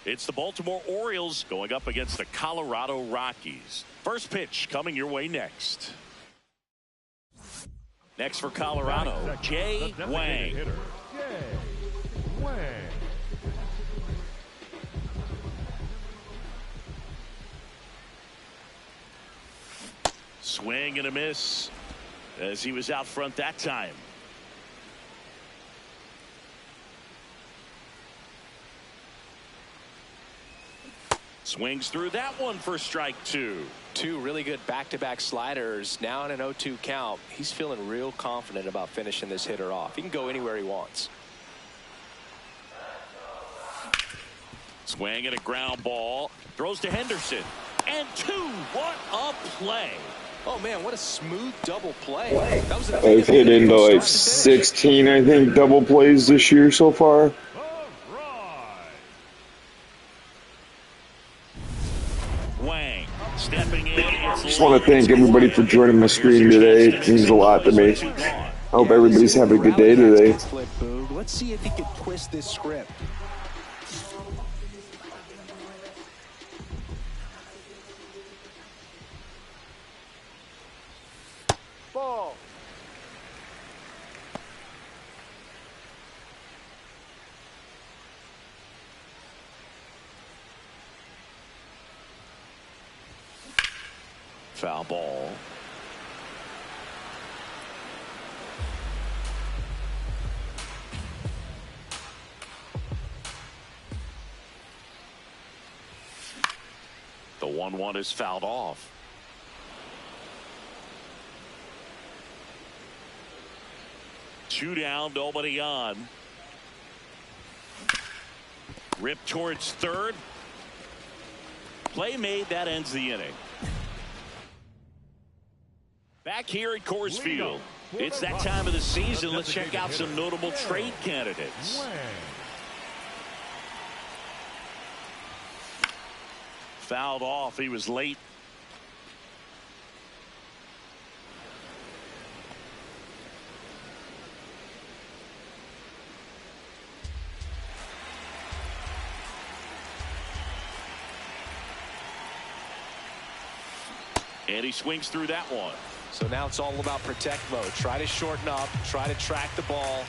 [SPEAKER 1] It's the Baltimore Orioles going up against the Colorado Rockies. First pitch coming your way next. Next for Colorado, Jay Wang.
[SPEAKER 2] Jay Wang.
[SPEAKER 1] Swing and a miss as he was out front that time. Swings through that one for strike 2.
[SPEAKER 3] 2 really good back-to-back sliders. Now in an 0-2 count. He's feeling real confident about finishing this hitter off. He can go anywhere he wants.
[SPEAKER 1] Swing and a ground ball. Throws to Henderson. And 2. What a play.
[SPEAKER 3] Oh, man, what a smooth double play. That was
[SPEAKER 5] I've hit into like 16, I think, double plays this year so far.
[SPEAKER 1] Wang stepping in.
[SPEAKER 5] Just want to thank everybody for joining my stream today. It means a lot to me. I hope everybody's having a good day today.
[SPEAKER 3] Let's see if he can twist this script.
[SPEAKER 4] Ball.
[SPEAKER 1] Foul ball. The 1-1 is fouled off. Two down, nobody on. Rip towards third. Play made, that ends the inning. Back here at Coors Field. It's that time of the season. Let's check out some notable trade candidates. Fouled off. He was late. And he swings through that one.
[SPEAKER 3] So now it's all about protect mode. Try to shorten up, try to track the ball,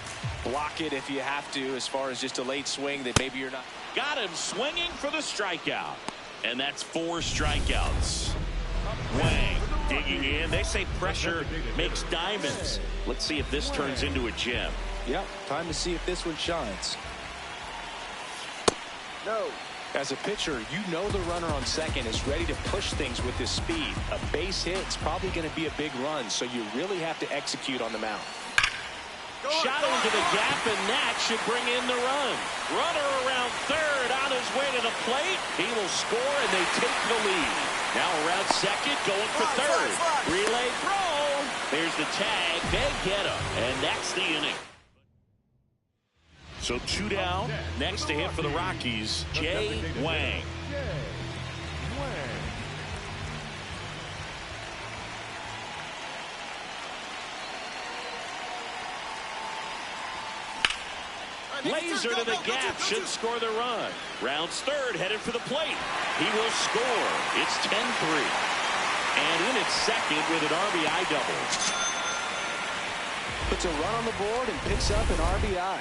[SPEAKER 3] block it if you have to, as far as just a late swing that maybe you're not.
[SPEAKER 1] Got him swinging for the strikeout. And that's 4 strikeouts. Wang digging in. They say pressure makes diamonds. Let's see if this turns into a gem.
[SPEAKER 3] Yep, time to see if this one shines.
[SPEAKER 4] No.
[SPEAKER 3] As a pitcher, you know the runner on second is ready to push things with his speed. A base hit is probably going to be a big run, so you really have to execute on the mound.
[SPEAKER 1] Shot into the gap, and that should bring in the run. Runner around third, on his way to the plate. He will score, and they take the lead. Now around second, going for third. Relay throw. There's the tag. They get him, and that's the inning. So 2 down. Next to hit for the Rockies, Jay Wang. Laser to the gap, should score the run. Rounds third, headed for the plate. He will score. It's 10-3. And in at second with an RBI double.
[SPEAKER 3] Puts a run on the board and picks up an RBI.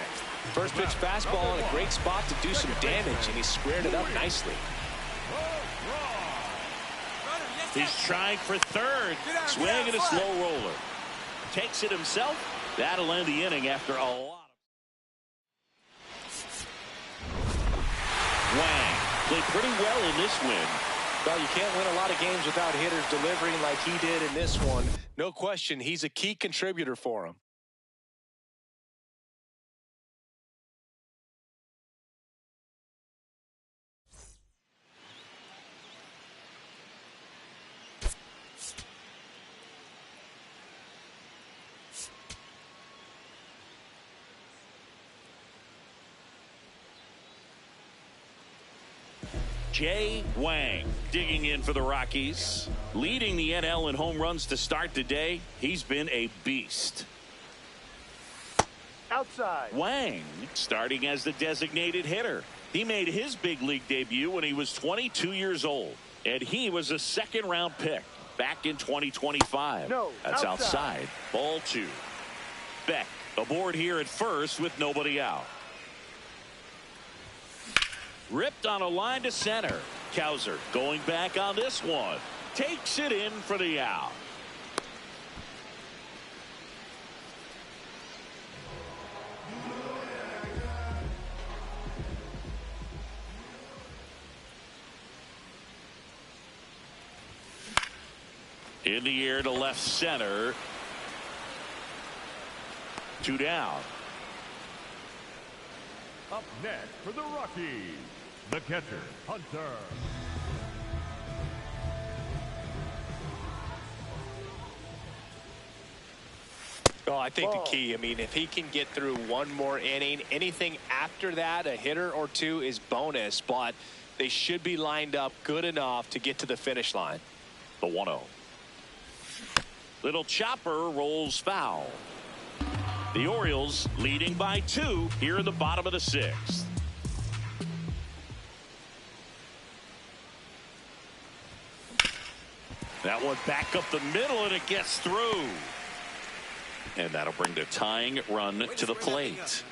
[SPEAKER 3] First pitch fastball in a great spot to do some damage, and he squared it up nicely.
[SPEAKER 1] He's trying for third. Swing and a slow roller. Takes it himself. That'll end the inning after a lot. Wang played pretty well in this win.
[SPEAKER 3] Well, you can't win a lot of games without hitters delivering like he did in this one. No question, he's a key contributor for him.
[SPEAKER 1] Jay Wang digging in for the Rockies. Leading the NL in home runs to start the day. He's been a beast.
[SPEAKER 4] Outside.
[SPEAKER 1] Wang starting as the designated hitter. He made his big league debut when he was 22 years old. And he was a second-round pick back in 2025.
[SPEAKER 4] No,
[SPEAKER 1] that's outside. Ball 2. Beck aboard here at first with nobody out. Ripped on a line to center. Cowser going back on this one. Takes it in for the out. In the air to left center. 2 down.
[SPEAKER 2] Up next for the Rockies, the catcher, Hunter.
[SPEAKER 3] Oh, I think the key, I mean, if he can get through one more inning, anything after that, a hitter or two is bonus, but they should be lined up good enough to get to the finish line.
[SPEAKER 1] The 1-0. Little chopper rolls foul. The Orioles leading by 2 here in the bottom of the 6th. That one back up the middle, and it gets through. And that'll bring the tying run to the plate.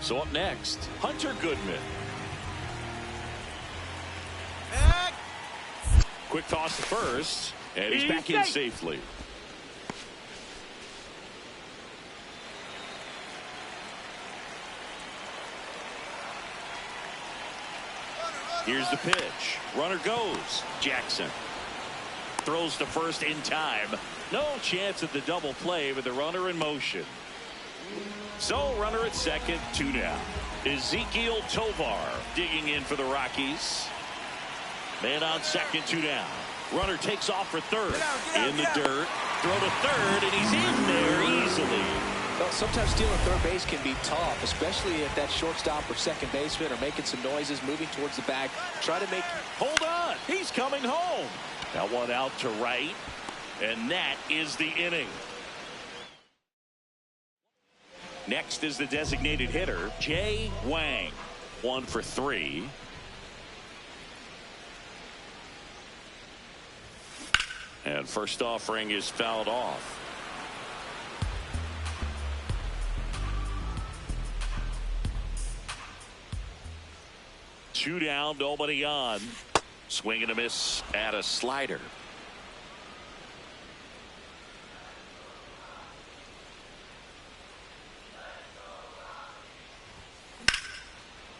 [SPEAKER 1] So up next, Hunter Goodman. Quick toss to first, and he's back in safely. Here's the pitch. Runner goes. Jackson throws to first in time. No chance at the double play with the runner in motion. So runner at second, 2 down. Ezekiel Tovar digging in for the Rockies. Man on second, 2 down. Runner takes off for third. In the dirt. Throw to third, and he's in there easily.
[SPEAKER 3] Well, sometimes stealing third base can be tough, especially if that shortstop or second baseman are making some noises, moving towards the bag. Try to make...
[SPEAKER 1] Hold on. He's coming home. That one out to right. And that is the inning. Next is the designated hitter, Jay Wang. 1 for 3. And first offering is fouled off. Two down, nobody on. Swing and a miss at a slider.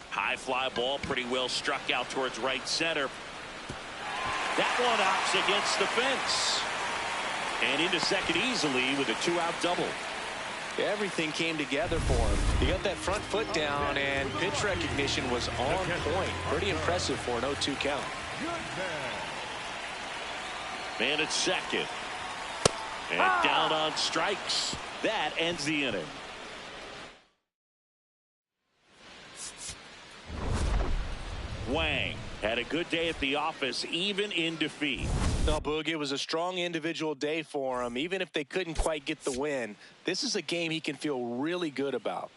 [SPEAKER 1] High fly ball, pretty well struck out towards right center. That one opts against the fence. And into second easily with a 2-out double.
[SPEAKER 3] Everything came together for him. He got that front foot down, and pitch recognition was on point. Pretty impressive for an 0-2 count.
[SPEAKER 1] Man at second. And down on strikes. That ends the inning. Wang had a good day at the office, even in defeat.
[SPEAKER 3] No, Boog, it was a strong individual day for him. Even if they couldn't quite get the win, this is a game he can feel really good about.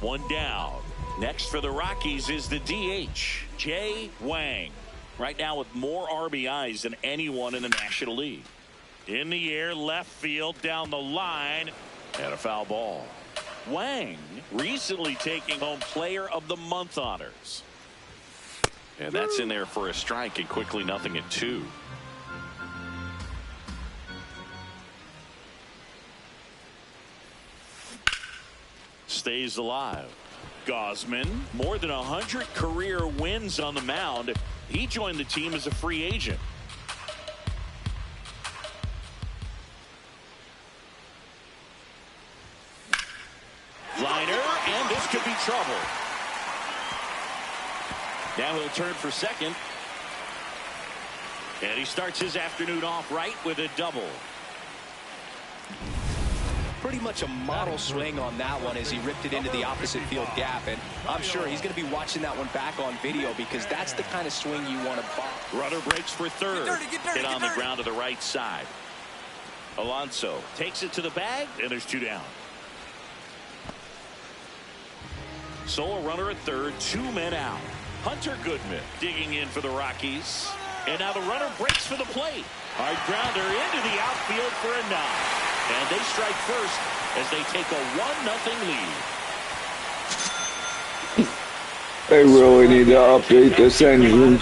[SPEAKER 1] One down. Next for the Rockies is the DH, Jay Wang. Right now with more RBIs than anyone in the National League. In the air, left field, down the line, and a foul ball. Wang recently taking home Player of the Month honors. And that's in there for a strike, and quickly 0-2. Stays alive. Gosman, more than 100 career wins on the mound. He joined the team as a free agent. Liner, and this could be trouble. Now he'll turn for second. And he starts his afternoon off right with a double.
[SPEAKER 3] Pretty much a model swing on that one as he ripped it into the opposite field gap. And I'm sure he's going to be watching that one back on video, because that's the kind of swing you want to box.
[SPEAKER 1] Runner breaks for third. Hit on the ground to the right side. Alonso takes it to the bag, and there's 2 down. So a runner at third, 2 men out. Hunter Goodman digging in for the Rockies. And now the runner breaks for the plate. Hard grounder into the outfield for a nod. And they strike first as they take a 1-0 lead.
[SPEAKER 5] They really need to update this engine.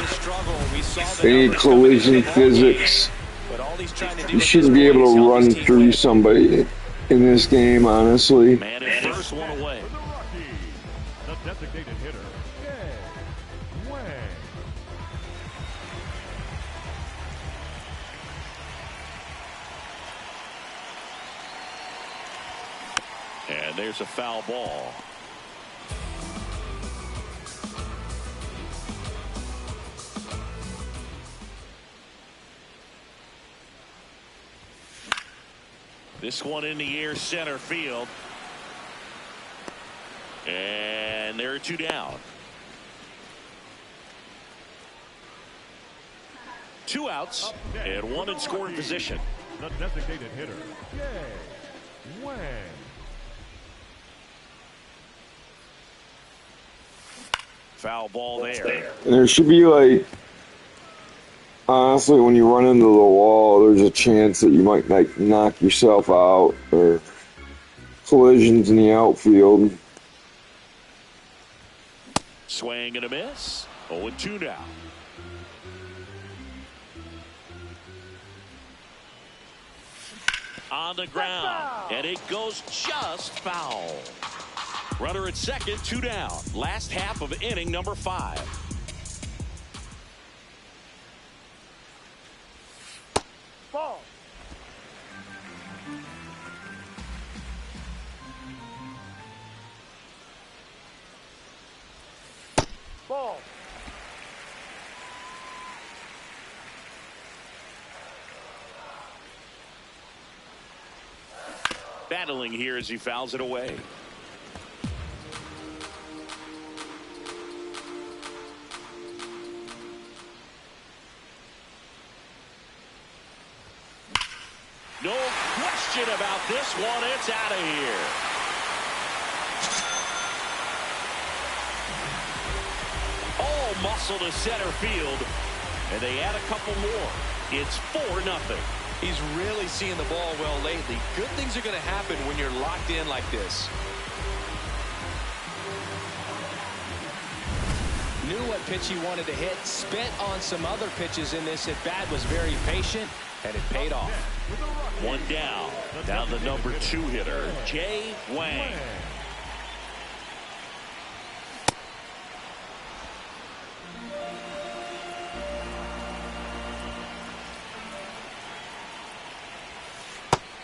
[SPEAKER 5] They need collision physics. You shouldn't be able to run through somebody in this game, honestly.
[SPEAKER 1] Man at first, one away.
[SPEAKER 2] The designated hitter, Wang.
[SPEAKER 1] And there's a foul ball. This one in the air, center field. And there are 2 down. 2 outs and 1 in scoring position.
[SPEAKER 2] The designated hitter, Wang.
[SPEAKER 1] Foul ball there.
[SPEAKER 5] And there should be, like, honestly, when you run into the wall, there's a chance that you might, like, knock yourself out, or collisions in the outfield.
[SPEAKER 1] Swing and a miss. 0-2 now. On the ground, and it goes just foul. Runner at second, 2 down. Last half of inning number 5.
[SPEAKER 4] Ball. Ball.
[SPEAKER 1] Battling here as he fouls it away. No question about this one. It's out of here. All muscle to center field. And they add a couple more. It's 4-0.
[SPEAKER 3] He's really seeing the ball well lately. Good things are going to happen when you're locked in like this. Knew what pitch he wanted to hit. Spent on some other pitches in this at bat. Was very patient, and it paid off.
[SPEAKER 1] 1 down. Down the number 2 hitter, Jay Wang.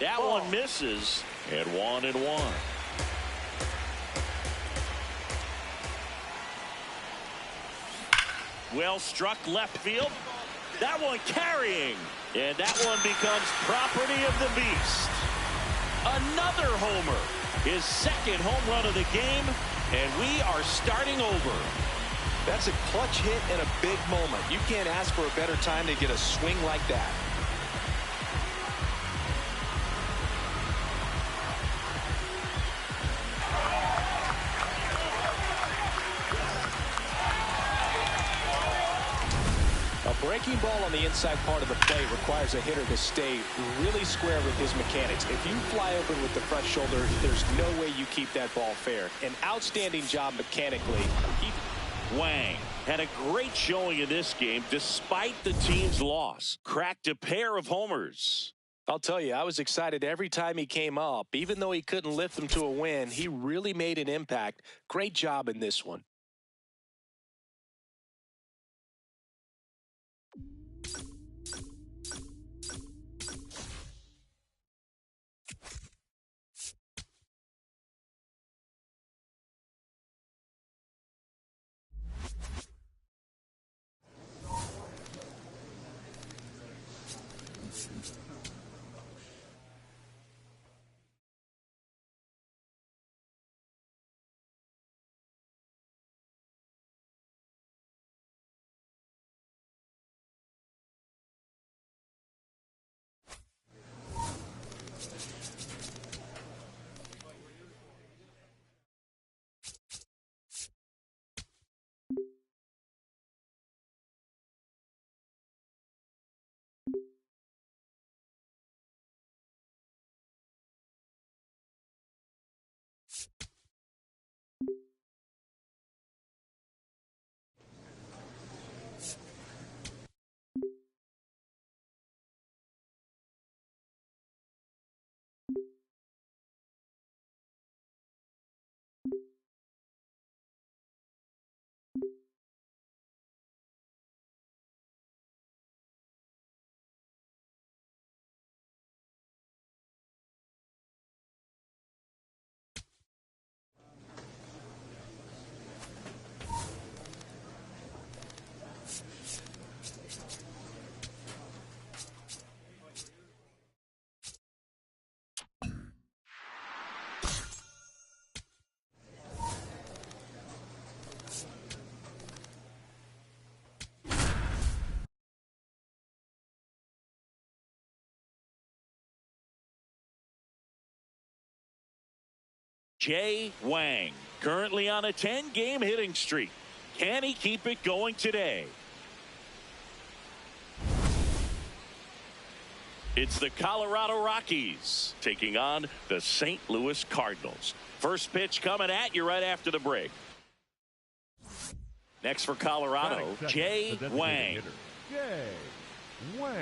[SPEAKER 1] That one misses, and 1-1. Well struck left field. That one carrying, and that one becomes property of the beast. Another homer, his second home run of the game, and we are starting over.
[SPEAKER 3] That's a clutch hit in a big moment. You can't ask for a better time to get a swing like that. Breaking ball on the inside part of the plate requires a hitter to stay really square with his mechanics. If you fly open with the front shoulder, there's no way you keep that ball fair. An outstanding job mechanically.
[SPEAKER 1] Wang had a great showing in this game despite the team's loss. Cracked a pair of homers.
[SPEAKER 3] I'll tell you, I was excited every time he came up. Even though he couldn't lift them to a win, he really made an impact. Great job in this one.
[SPEAKER 1] Jay Wang, currently on a 10-game hitting streak. Can he keep it going today? It's the Colorado Rockies taking on the St. Louis Cardinals. First pitch coming at you right after the break. Next for Colorado, Jay Wang.
[SPEAKER 2] Jay Wang.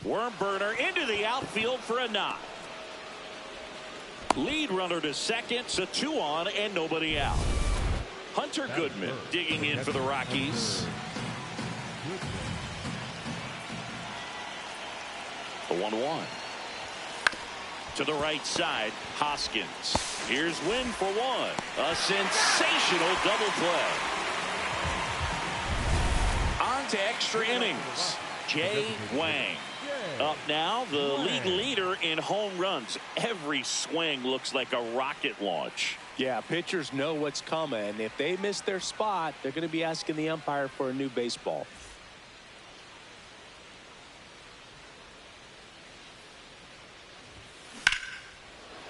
[SPEAKER 1] Worm burner into the outfield for a knock. Lead runner to second, so 2 on and nobody out. Hunter Goodman digging in for the Rockies. The 1-1. To the right side, Hoskins. Here's Wynn for 1. A sensational double play. On to extra innings. Jay Wang. Up now, the league leader in home runs. Every swing looks like a rocket launch.
[SPEAKER 3] Yeah, pitchers know what's coming. If they miss their spot, they're going to be asking the umpire for a new baseball.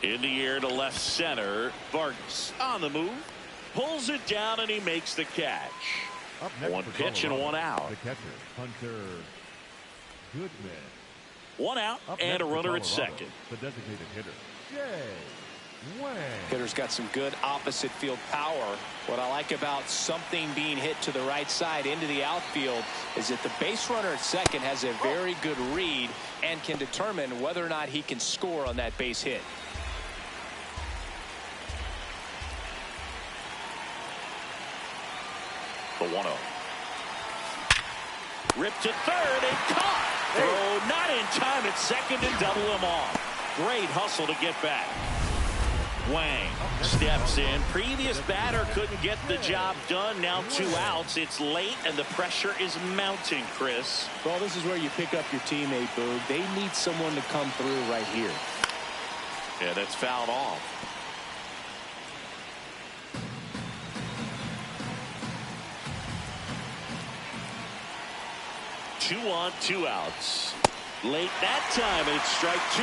[SPEAKER 1] In the air to left center. Vargas on the move. Pulls it down and he makes the catch. One pitch and 1 out.
[SPEAKER 2] The catcher, Hunter Goodman.
[SPEAKER 1] 1 out and a runner at second.
[SPEAKER 2] The designated hitter, Jay Wang.
[SPEAKER 3] Hitter's got some good opposite field power. What I like about something being hit to the right side into the outfield is that the base runner at second has a very good read and can determine whether or not he can score on that base hit.
[SPEAKER 1] The 1-0. Ripped to third and caught. Throw not in time at second and double him off. Great hustle to get back. Wang steps in. Previous batter couldn't get the job done. Now 2 outs. It's late, and the pressure is mounting, Chris.
[SPEAKER 3] Well, this is where you pick up your teammate, Boog. They need someone to come through right here.
[SPEAKER 1] Yeah, that's fouled off. 2 on, 2 outs. Late that time, and it's strike 2.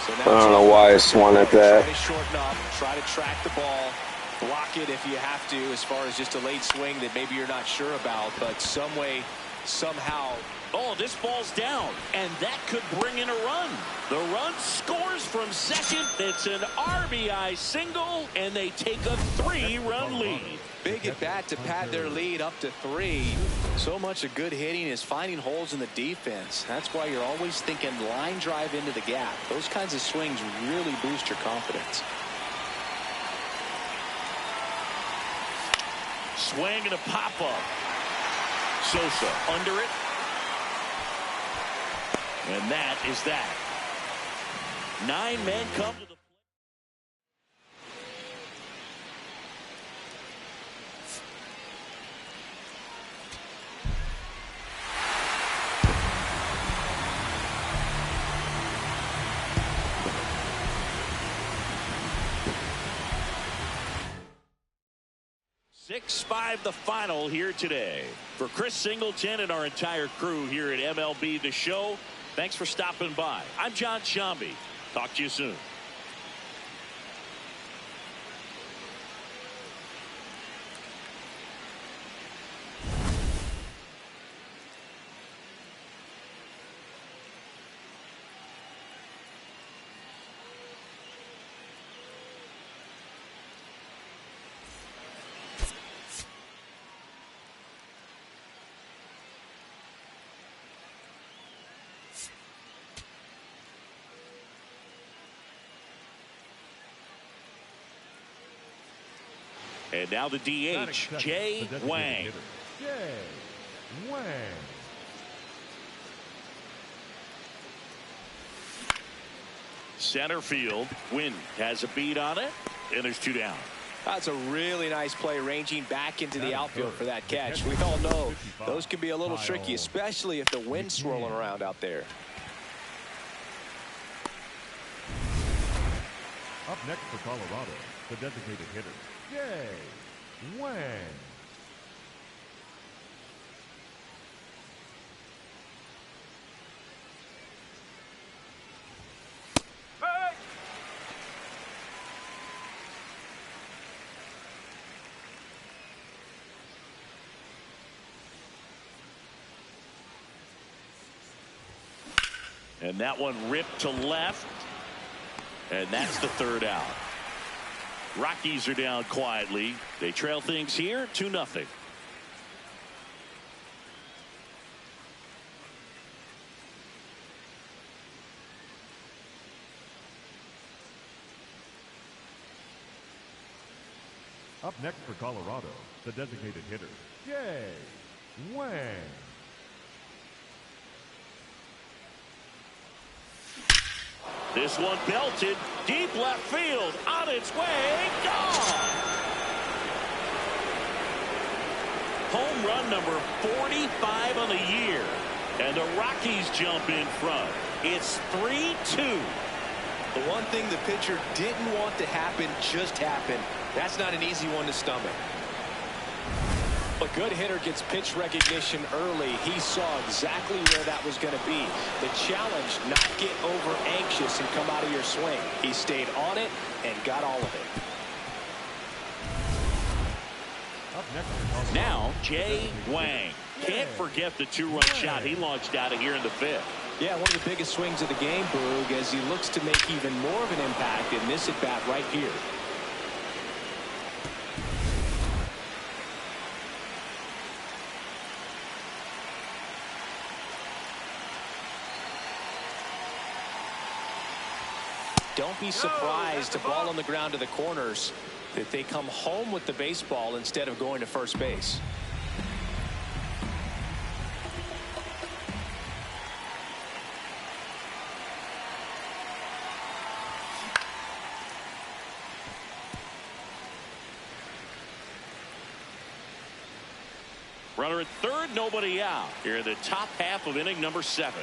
[SPEAKER 5] So now I don't know why I swung at that.
[SPEAKER 3] Try to shorten up, try to track the ball, block it if you have to, as far as just a late swing that maybe you're not sure about, but some way, somehow.
[SPEAKER 1] Oh, this ball's down, and that could bring in a run. The run scores from second. It's an RBI single, and they take a 3-run lead.
[SPEAKER 3] Big at bat to pad their lead up to 3. So much of good hitting is finding holes in the defense. That's why you're always thinking line drive into the gap. Those kinds of swings really boost your confidence.
[SPEAKER 1] Swing and a pop-up. Sosa under it. And that is that. 9 men come to the plate. Six-5 the final here today. For Chris Singleton and our entire crew here at MLB The Show, thanks for stopping by. I'm John Shambi. Talk to you soon. And now the DH, Jay Wang.
[SPEAKER 2] Jay Wang.
[SPEAKER 1] Center field. Wynn has a beat on it, and there's 2 down.
[SPEAKER 3] That's a really nice play, ranging back into the outfield for that catch. We all know those can be a little tricky, especially if the wind's swirling around out there.
[SPEAKER 2] Up next for Colorado, the designated hitter, Jay Wang.
[SPEAKER 4] Hey!
[SPEAKER 1] And that one ripped to left. And that's the 3rd out. Rockies are down quietly. They trail things here 2-0.
[SPEAKER 2] Up next for Colorado, the designated hitter, Jay Wang.
[SPEAKER 1] This one belted deep left field, on its way, gone. Home run number 45 on the year, and the Rockies jump in front. It's 3-2.
[SPEAKER 3] The one thing the pitcher didn't want to happen just happened. That's not an easy one to stomach. A good hitter gets pitch recognition early. He saw exactly where that was going to be. The challenge, not get over anxious and come out of your swing. He stayed on it and got all of it.
[SPEAKER 2] Up next,
[SPEAKER 1] now Jay Wang. Can't forget the 2-run shot he launched out of here in the 5th.
[SPEAKER 3] Yeah, one of the biggest swings of the game, Boog, as he looks to make even more of an impact in this at-bat right here. Don't be surprised to ball on the ground to the corners that they come home with the baseball instead of going to first base.
[SPEAKER 1] Runner at third, nobody out. Here in the top half of inning number 7.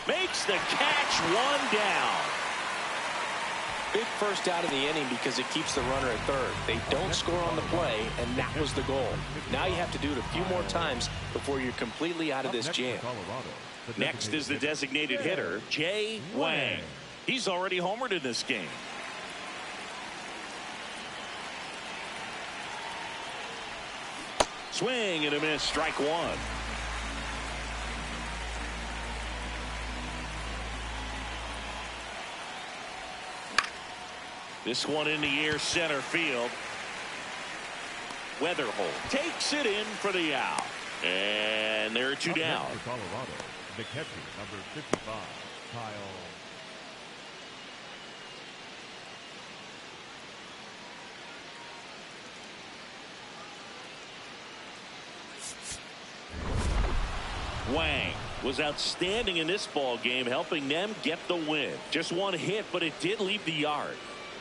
[SPEAKER 1] Makes the catch, 1 down.
[SPEAKER 3] Big first out of the inning because it keeps the runner at third. They don't score on the play, and that was the goal. Now you have to do it a few more times before you're completely out of this jam.
[SPEAKER 1] Next is the designated hitter, Jay Wang. He's already homered in this game. Swing and a miss, strike 1. This one in the air, center field. Weatherholt takes it in for the out. And there are 2 down.
[SPEAKER 2] For Colorado, the catcher, number 55, Kyle.
[SPEAKER 1] Wang was outstanding in this ball game, helping them get the win. Just 1 hit, but it did leave the yard.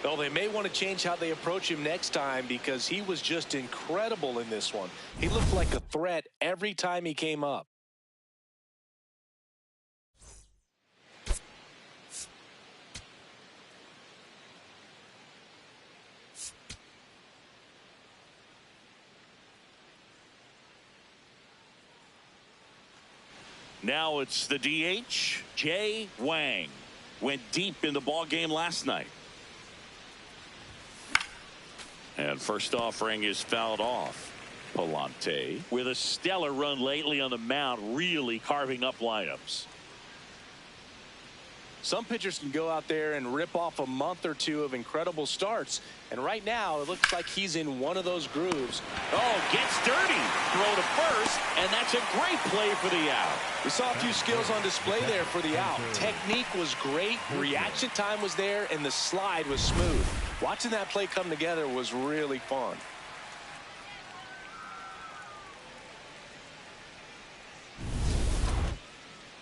[SPEAKER 3] Well, they may want to change how they approach him next time because he was just incredible in this one. He looked like a threat every time he came up.
[SPEAKER 1] Now it's the DH, Jay Wang. Went deep in the ball game last night. And first offering is fouled off. Palante with a stellar run lately on the mound, really carving up lineups.
[SPEAKER 3] Some pitchers can go out there and rip off a month or 2 of incredible starts. And right now, it looks like he's in one of those grooves.
[SPEAKER 1] Oh, gets dirty. Throw to first, and that's a great play for the out.
[SPEAKER 3] We saw a few skills on display there for the out. Technique was great, reaction time was there, and the slide was smooth. Watching that play come together was really fun.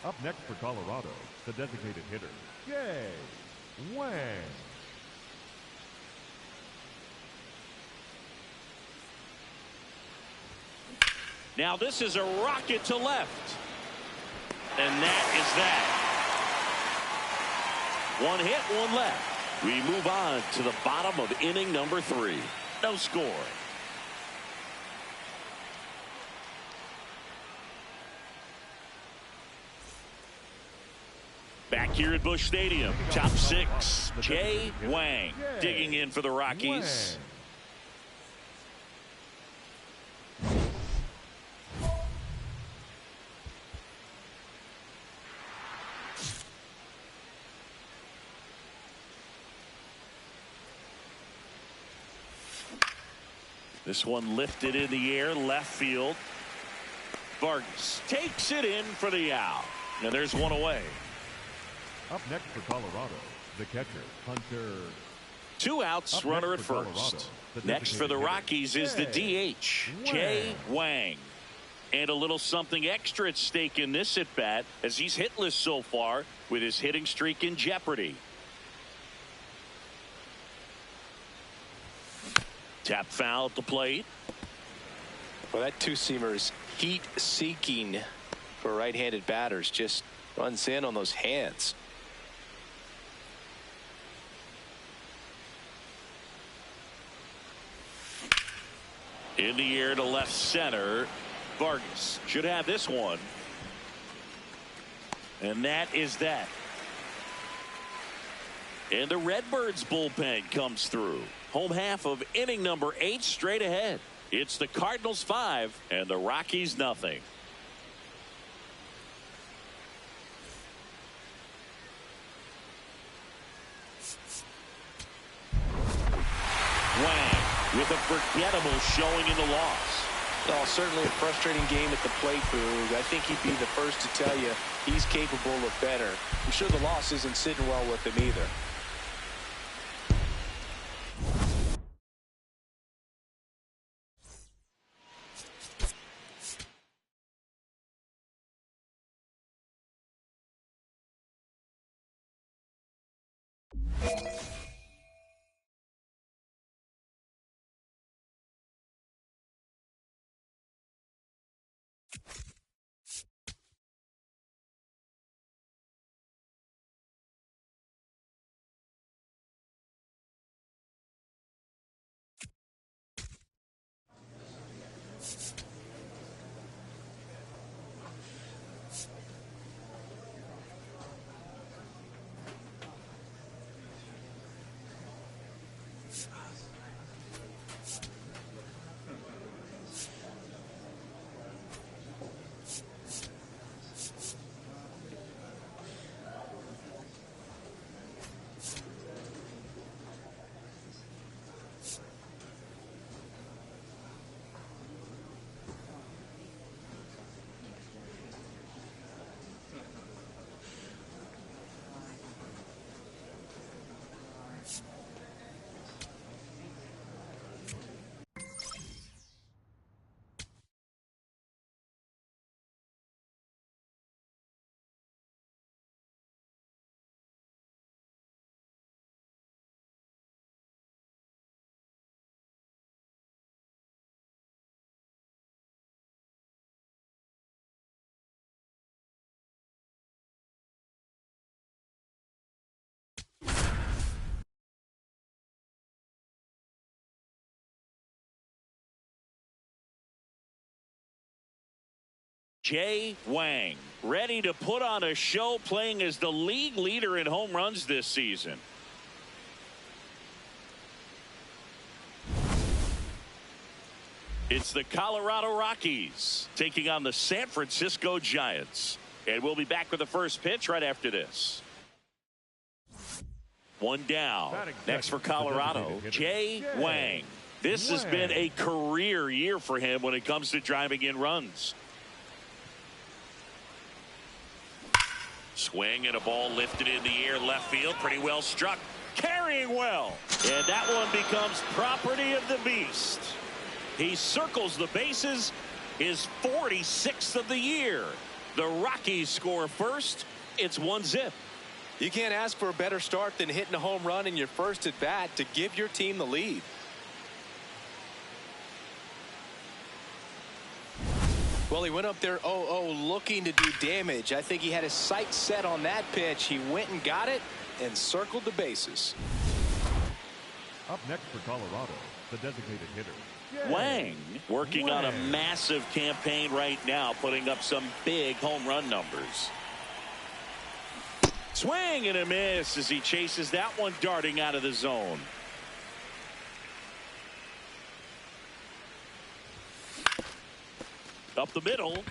[SPEAKER 2] Up next for Colorado, the designated hitter, Jay Wang.
[SPEAKER 1] Now this is a rocket to left. And that is that. 1 hit, 1 left. We move on to the bottom of inning number 3. No score. Back here at Busch Stadium, top 6, Jay Wang digging in for the Rockies. This one lifted in the air, left field. Vargas takes it in for the out. And there's 1 away.
[SPEAKER 2] Up next for Colorado, the catcher, Hunter.
[SPEAKER 1] 2 outs, runner at first. Next for the Rockies is the DH, Jay Wang. And a little something extra at stake in this at-bat as he's hitless so far with his hitting streak in jeopardy. Tap foul at the plate.
[SPEAKER 3] Well, that 2-seamer is heat-seeking for right-handed batters. Just runs in on those hands.
[SPEAKER 1] In the air to left center. Vargas should have this one. And that is that. And the Redbirds bullpen comes through. Home half of inning number 8 straight ahead. It's the Cardinals 5 and the Rockies nothing. Wang with a forgettable showing in the loss.
[SPEAKER 3] Well, certainly a frustrating game at the plate, Boog. I think he'd be the first to tell you he's capable of better. I'm sure the loss isn't sitting well with him either.
[SPEAKER 1] Jay Wang, ready to put on a show, playing as the league leader in home runs this season. It's the Colorado Rockies taking on the San Francisco Giants. And we'll be back with the first pitch right after this. One down. Next for Colorado, Jay Wang. This has been a career year for him when it comes to driving in runs. Swing and a ball lifted in the air left field. Pretty well struck. Carrying well. And that one becomes property of the beast. He circles the bases. His 46th of the year. The Rockies score first. It's 1-0.
[SPEAKER 3] You can't ask for a better start than hitting a home run in your first at bat to give your team the lead. Well, he went up there 0-0 looking to do damage. I think he had his sights set on that pitch. He went and got it and circled the bases.
[SPEAKER 2] Up next for Colorado, the designated hitter,
[SPEAKER 1] Wang working on a massive campaign right now, putting up some big home run numbers. Swing and a miss as he chases that one darting out of the zone. Up the middle.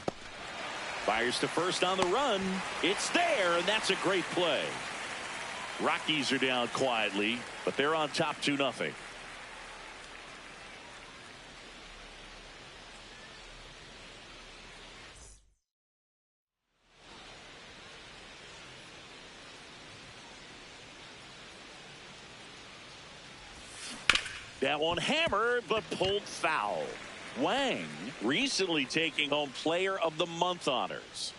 [SPEAKER 1] Fires to first on the run. It's there, and that's a great play. Rockies are down quietly, but they're on top 2-0. That one hammered, but pulled foul. Wang recently taking home Player of the Month honors.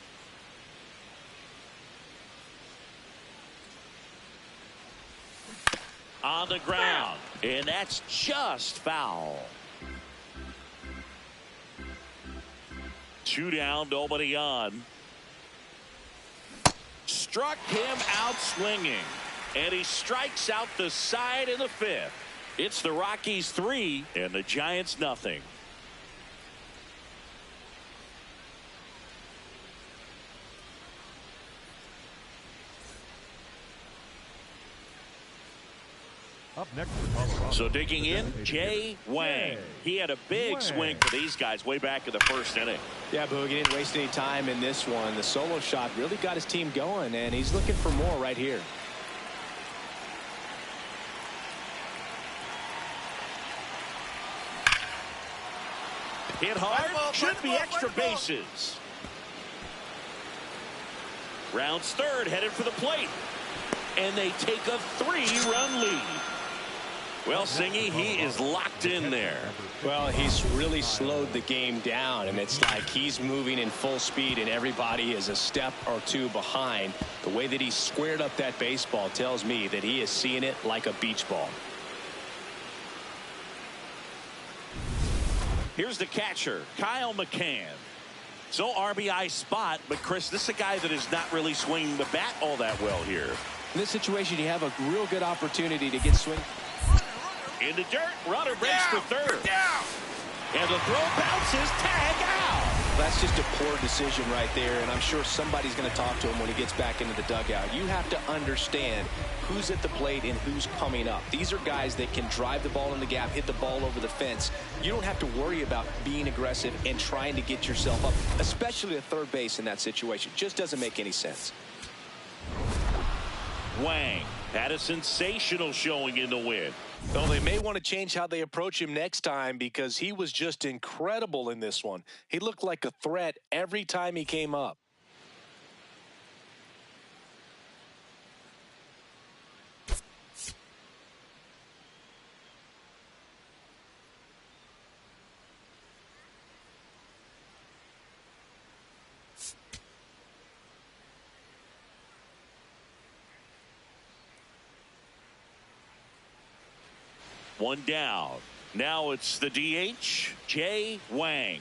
[SPEAKER 1] On the ground, and that's just foul. 2 down, nobody on. Struck him out swinging, and he strikes out the side in the 5th. It's the Rockies 3 and the Giants nothing.
[SPEAKER 2] Up next for Colorado.
[SPEAKER 1] So digging in, Jay Wang. He had a big swing for these guys way back in the first inning.
[SPEAKER 3] Yeah, Boog, he didn't waste any time in this one. The solo shot really got his team going, and he's looking for more right here.
[SPEAKER 1] Hit hard, should be extra bases. Rounds third, headed for the plate. And they take a 3-run lead. Well, Singy, he is locked in there.
[SPEAKER 3] Well, he's really slowed the game down, and it's like he's moving in full speed, and everybody is a step or two behind. The way that he squared up that baseball tells me that he is seeing it like a beach ball.
[SPEAKER 1] Here's the catcher, Kyle McCann. So RBI spot, but Chris, this is a guy that is not really swinging the bat all that well here.
[SPEAKER 3] In this situation, you have a real good opportunity to get swing.
[SPEAKER 1] In the dirt, runner breaks for third. And the throw bounces, tag out.
[SPEAKER 3] That's just a poor decision right there, and I'm sure somebody's going to talk to him when he gets back into the dugout. You have to understand who's at the plate and who's coming up. These are guys that can drive the ball in the gap, hit the ball over the fence. You don't have to worry about being aggressive and trying to get yourself up, especially at third base in that situation. Just doesn't make any sense.
[SPEAKER 1] Wang had a sensational showing in the win.
[SPEAKER 3] Well, they may want to change how they approach him next time because he was just incredible in this one. He looked like a threat every time he came up.
[SPEAKER 1] One down. Now it's the DH, Jay Wang.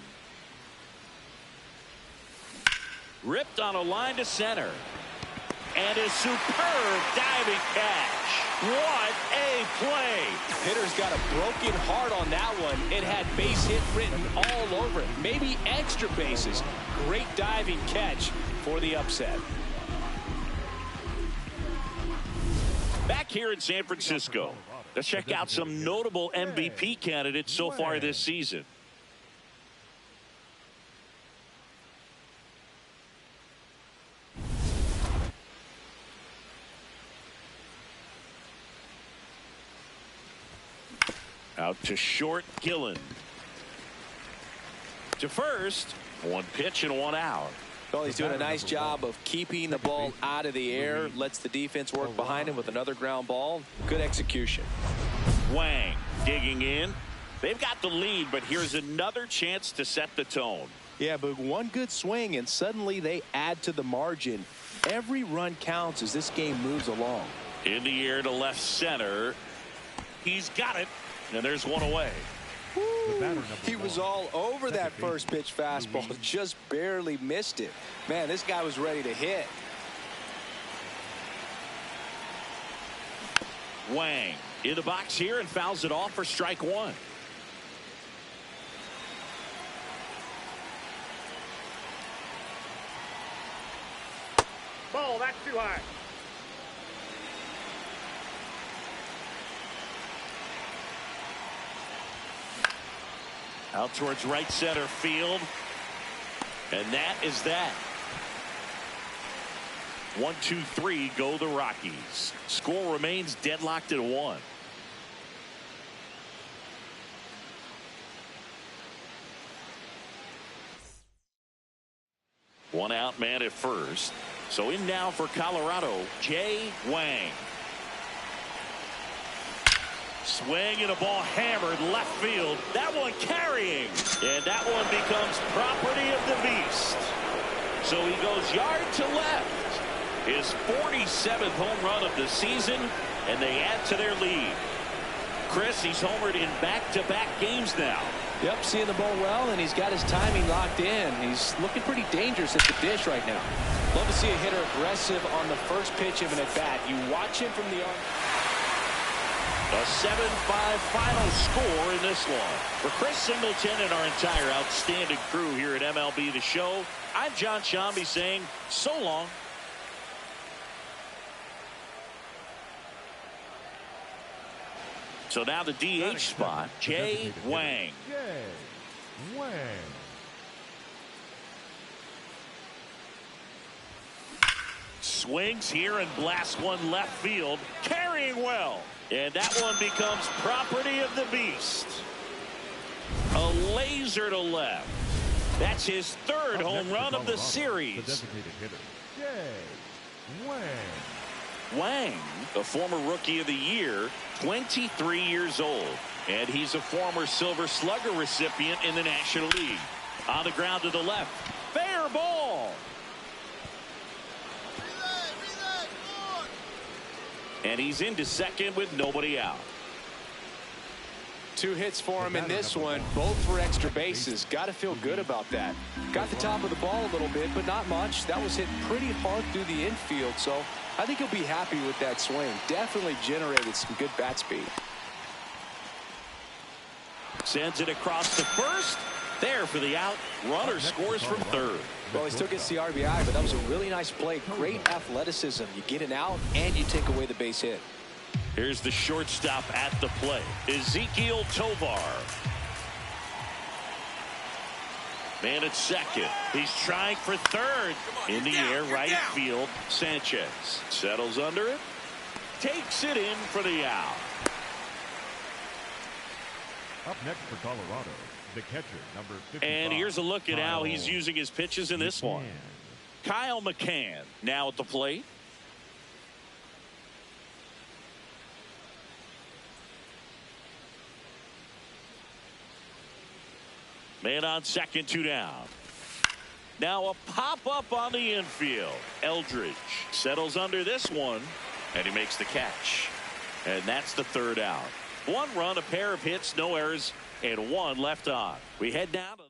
[SPEAKER 1] Ripped on a line to center. And a superb diving catch. What a play.
[SPEAKER 3] Hitter's got a broken heart on that one. It had base hit written all over it. Maybe extra bases. Great diving catch for the upset.
[SPEAKER 1] Back here in San Francisco, let's check out some notable MVP candidates so far this season. Out to short, Gillen. To first, one pitch and one out.
[SPEAKER 3] Well, he's doing a nice job of keeping the ball out of the air. Lets the defense work behind him with another ground ball. Good execution.
[SPEAKER 1] Wang digging in. They've got the lead, but here's another chance to set the tone.
[SPEAKER 3] Yeah, but one good swing, and suddenly they add to the margin. Every run counts as this game moves along.
[SPEAKER 1] In the air to left center. He's got it, and there's one away.
[SPEAKER 3] He was all over that first pitch fastball, just barely missed it. Man, this guy was ready to hit.
[SPEAKER 1] Wang in the box here and fouls it off for strike one.
[SPEAKER 4] Ball, that's too high.
[SPEAKER 1] Out towards right center field. And that is that. 1-2-3 go the Rockies. Score remains deadlocked at 1. One out man at first. So in now for Colorado, Jay Wang. Swing and a ball hammered left field. That one carrying. And that one becomes property of the beast. So he goes yard to left. His 47th home run of the season. And they add to their lead. Chris, he's homered in back-to-back games now.
[SPEAKER 3] Yep, seeing the ball well, and he's got his timing locked in. He's looking pretty dangerous at the dish right now. Love to see a hitter aggressive on the first pitch of an at-bat. You watch him from the arm.
[SPEAKER 1] A 7-5 final score in this one. For Chris Singleton and our entire outstanding crew here at MLB The Show, I'm John Shambi saying so long. So now the DH spot, Jay Wang.
[SPEAKER 2] Jay Wang.
[SPEAKER 1] Swings here and blasts one left field, carrying well. And that one becomes property of the beast. A laser to left. That's his third home run of the series.
[SPEAKER 2] The designated hitter, Jay Wang.
[SPEAKER 1] Wang, a former Rookie of the Year, 23 years old. And he's a former Silver Slugger recipient in the National League. On the ground to the left. Fair ball. And he's into second with nobody out.
[SPEAKER 3] 2 hits for him in this one, both for extra bases. Got to feel good about that. Got the top of the ball a little bit, but not much. That was hit pretty hard through the infield, so I think he'll be happy with that swing. Definitely generated some good bat speed.
[SPEAKER 1] Sends it across to first. There for the out. Runner scores from third.
[SPEAKER 3] Well, he still gets the RBI, but that was a really nice play. Great athleticism. You get an out, and you take away the base hit.
[SPEAKER 1] Here's the shortstop at the plate, Ezekiel Tovar. Man at second. He's trying for third. In the air, right field. Sanchez settles under it. Takes it in for the out.
[SPEAKER 2] Up next for Colorado, the catcher, number 55.
[SPEAKER 1] And here's a look at how he's using his pitches in this one. Kyle McCann now at the plate. Man on second, 2 down. Now a pop-up on the infield. Eldridge settles under this one, and he makes the catch. And that's the third out. 1 run, a pair of hits, no errors, and 1 left on. We head down to the...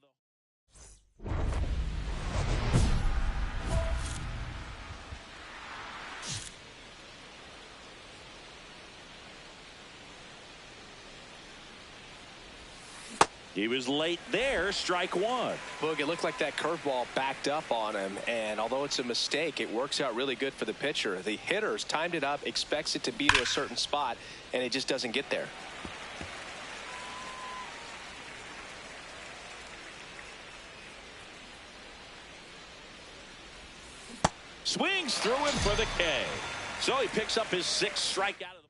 [SPEAKER 1] He was late there, strike 1.
[SPEAKER 3] Boog, it looked like that curveball backed up on him, and although it's a mistake, it works out really good for the pitcher. The hitter's timed it up, expects it to be to a certain spot, and it just doesn't get there.
[SPEAKER 1] Swings through him for the K. So he picks up his 6th strikeout of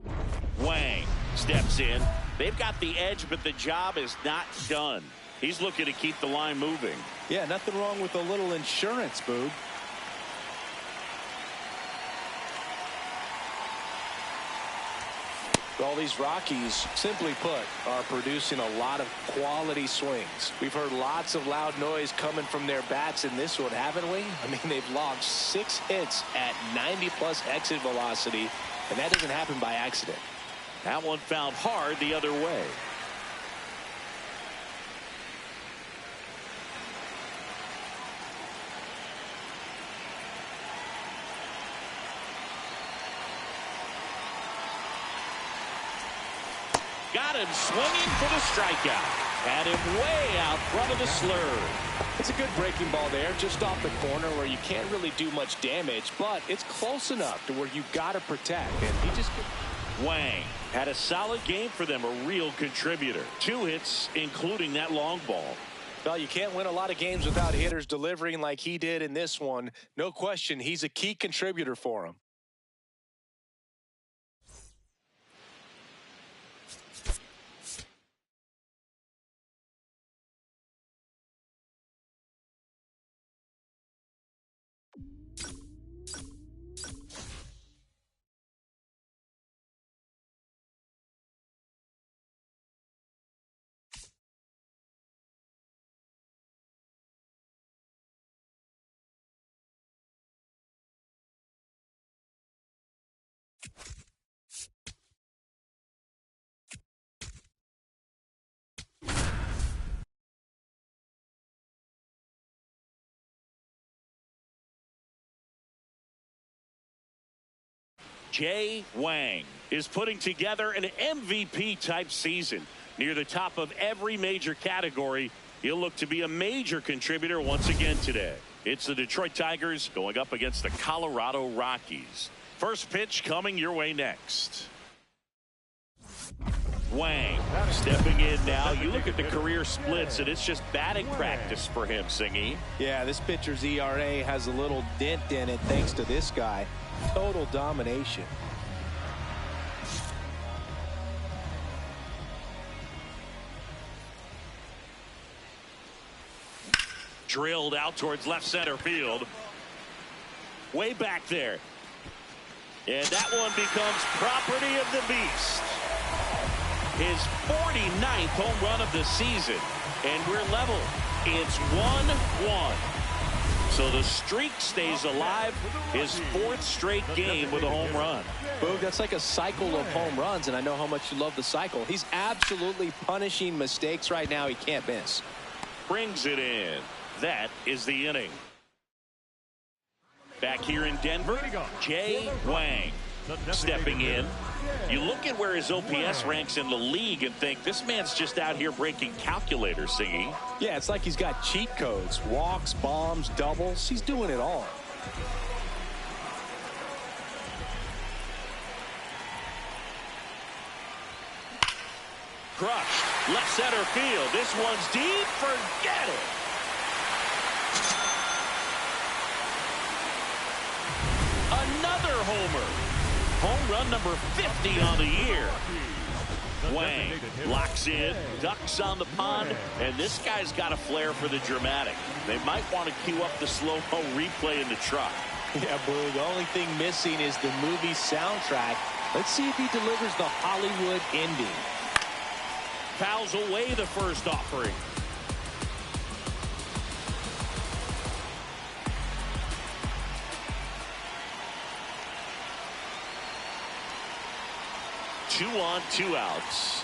[SPEAKER 1] the ball. Wang steps in. They've got the edge, but the job is not done. He's looking to keep the line moving.
[SPEAKER 3] Yeah, nothing wrong with a little insurance, Boog. All these Rockies, simply put, are producing a lot of quality swings. We've heard lots of loud noise coming from their bats in this one, haven't we? I mean, they've logged 6 hits at 90-plus exit velocity, and that doesn't happen by accident.
[SPEAKER 1] That one found hard the other way. Got him swinging for the strikeout. Had him way out front of the slurve.
[SPEAKER 3] It's a good breaking ball there, just off the corner where you can't really do much damage, but it's close enough to where you've got to protect. And he just...
[SPEAKER 1] Wang had a solid game for them, a real contributor. 2 hits, including that long ball.
[SPEAKER 3] Well, you can't win a lot of games without hitters delivering like he did in this one. No question, he's a key contributor for him.
[SPEAKER 1] Jay Wang is putting together an MVP-type season. Near the top of every major category, he'll look to be a major contributor once again today. It's the Detroit Tigers going up against the Colorado Rockies. First pitch coming your way next. Wang stepping in now. You look at the career splits, and it's just batting practice for him, Singy.
[SPEAKER 3] Yeah, this pitcher's ERA has a little dent in it thanks to this guy. Total domination.
[SPEAKER 1] Drilled out towards left center field. Way back there. And that one becomes property of the beast. His 49th home run of the season. And we're level. It's 1-1. So the streak stays alive. His 4th straight game with a home run.
[SPEAKER 3] Boog, that's like a cycle of home runs, and I know how much you love the cycle. He's absolutely punishing mistakes right now. He can't miss.
[SPEAKER 1] Brings it in. That is the inning. Back here in Denver, Jay Wang stepping in. You look at where his OPS ranks in the league and think this man's just out here breaking calculators, Singy.
[SPEAKER 3] Yeah, it's like he's got cheat codes. Walks, bombs, doubles. He's doing it all.
[SPEAKER 1] Crushed. Left center field. This one's deep. Forget it. Another homer. Home run number 50 on the year. Wang locks in, ducks on the pond, and this guy's got a flair for the dramatic. They might want to cue up the slow-mo replay in the truck.
[SPEAKER 3] Yeah, Boo, the only thing missing is the movie soundtrack. Let's see if he delivers the Hollywood ending.
[SPEAKER 1] Fouls away the first offering. Two on, 2 outs.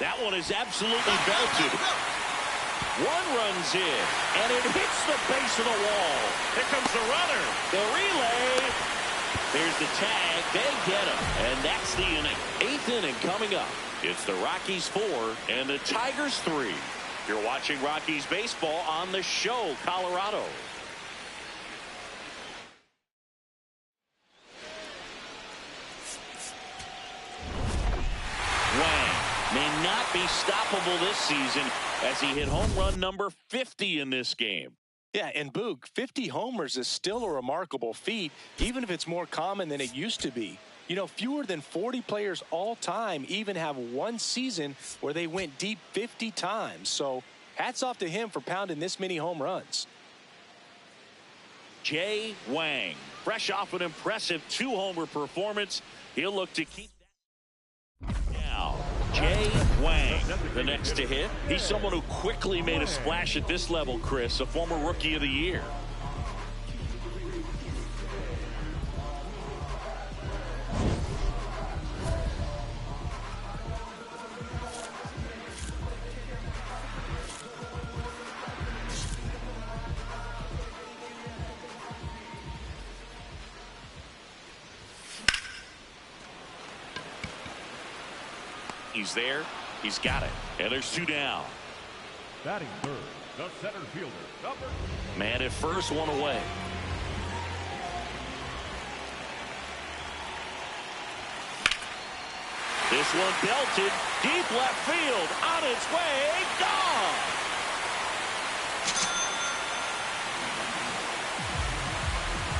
[SPEAKER 1] That one is absolutely belted. One runs in, and it hits the base of the wall. Here comes the runner. The relay. There's the tag. They get him, and that's the inning. 8th inning coming up. It's the Rockies 4 and the Tigers 3. You're watching Rockies baseball on the Show, Colorado. Wang may not be stoppable this season as he hit home run number 50 in this game.
[SPEAKER 3] Yeah, and Boog, 50 homers is still a remarkable feat, even if it's more common than it used to be. You know, fewer than 40 players all time even have one season where they went deep 50 times. So hats off to him for pounding this many home runs.
[SPEAKER 1] Jay Wang, fresh off an impressive 2-homer performance. He'll look to keep that. Now, Jay Wang, the next to hit. He's someone who quickly made a splash at this level, Chris, a former Rookie of the Year. He's there. He's got it. And there's 2 down.
[SPEAKER 2] Batting third, the center fielder, number.
[SPEAKER 1] Man at first, 1 away. This one belted. Deep left field. On its way. Gone.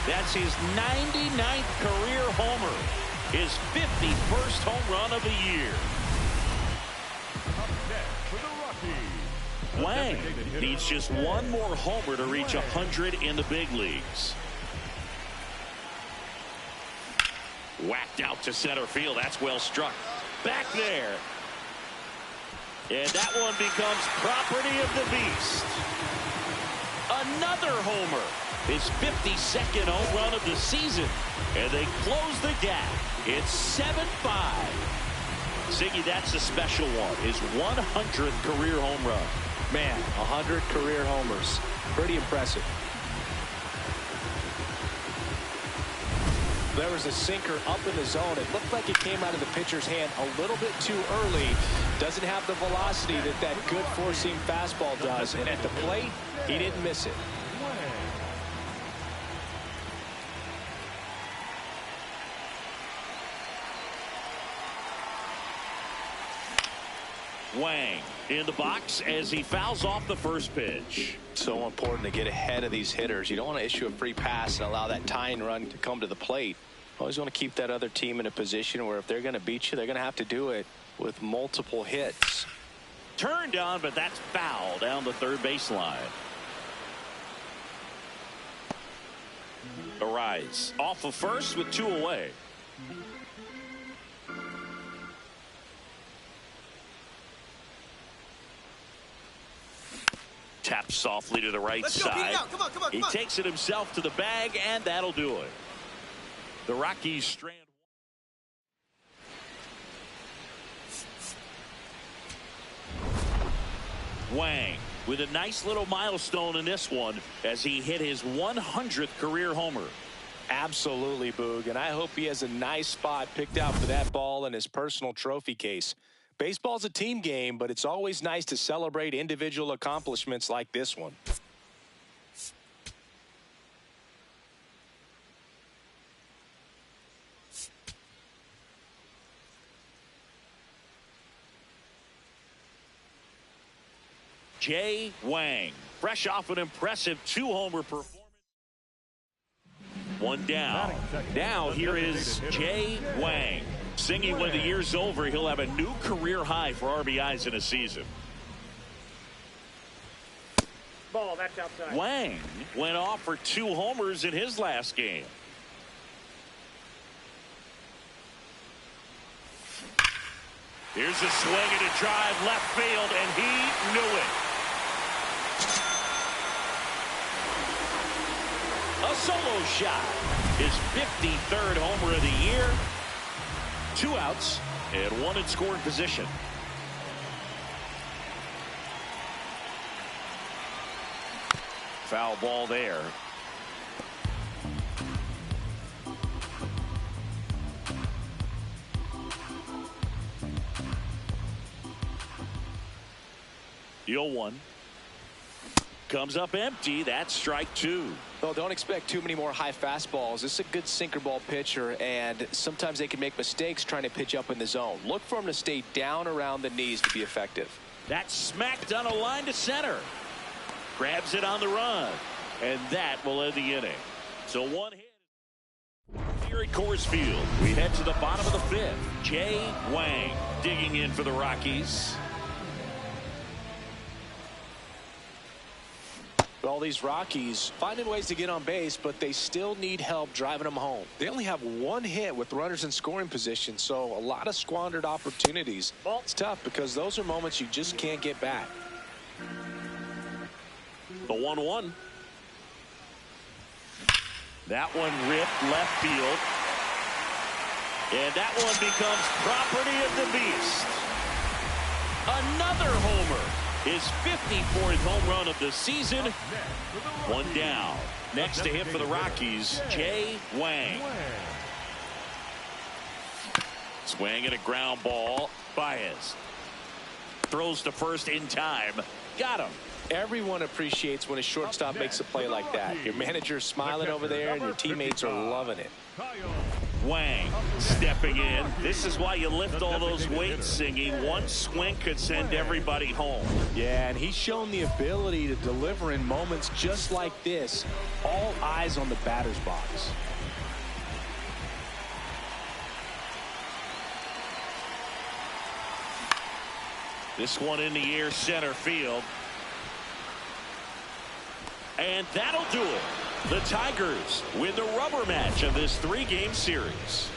[SPEAKER 1] That's his 99th career homer. His 51st home run of the year. Wang needs just 1 more homer to reach 100 in the big leagues. Whacked out to center field. That's well struck. Back there. And that one becomes property of the beast. Another homer. His 52nd home run of the season. And they close the gap. It's 7-5. Ziggy, that's a special one. His 100th career home run.
[SPEAKER 3] Man, 100 career homers. Pretty impressive. There was a sinker up in the zone. It looked like it came out of the pitcher's hand a little bit too early. Doesn't have the velocity that good four-seam fastball does. And at the plate, he didn't miss it.
[SPEAKER 1] Wang in the box as he fouls off the first pitch.
[SPEAKER 3] So important to get ahead of these hitters. You don't want to issue a free pass and allow that tying run to come to the plate. Always want to keep that other team in a position where if they're going to beat you, they're going to have to do it with multiple hits.
[SPEAKER 1] Turned on, but that's foul down the third baseline. Arise off of first with 2 away. Taps softly to the right side. He takes it himself to the bag, and that'll do it. The Rockies strand. Wang with a nice little milestone in this one as he hit his 100th career homer.
[SPEAKER 3] Absolutely, Boog, and I hope he has a nice spot picked out for that ball in his personal trophy case. Baseball's a team game, but it's always nice to celebrate individual accomplishments like this one.
[SPEAKER 1] Jay Wang, fresh off an impressive 2-homer performance. One down. Now here is Jay Wang. Singing when the year's over, he'll have a new career high for RBIs in a season.
[SPEAKER 4] Ball, that's outside.
[SPEAKER 1] Wang went off for 2 homers in his last game. Here's a swing and a drive left field, and he knew it. A solo shot. His 53rd homer of the year. 2 outs and 1 in scoring position. Foul ball there. The 0-1 comes up empty. That's strike 2.
[SPEAKER 3] Well, don't expect too many more high fastballs. This is a good sinker ball pitcher, and sometimes they can make mistakes trying to pitch up in the zone. Look for him to stay down around the knees to be effective.
[SPEAKER 1] That's smacked on a line to center. Grabs it on the run, and that will end the inning. So 1 hit here at Coors Field. We head to the bottom of the 5th. Jay Wang digging in for the Rockies.
[SPEAKER 3] All these Rockies finding ways to get on base, but they still need help driving them home. They only have 1 hit with runners in scoring position, so a lot of squandered opportunities. It's tough because those are moments you just can't get back.
[SPEAKER 1] The 1-1. That one ripped left field. And that one becomes property of the beast. Another homer. His 54th home run of the season. 1 down. Next to hit for the Rockies, Jay Wang. Swing and a ground ball. Baez throws to first in time. Got him.
[SPEAKER 3] Everyone appreciates when a shortstop makes a play like that. Your manager's smiling over there, and your teammates are loving it.
[SPEAKER 1] Wang stepping in. This is why you lift all those weights, Singy. One swing could send everybody home.
[SPEAKER 3] Yeah, and he's shown the ability to deliver in moments just like this. All eyes on the batter's box.
[SPEAKER 1] This one in the air, center field. And that'll do it. The Tigers win the rubber match of this 3-game series.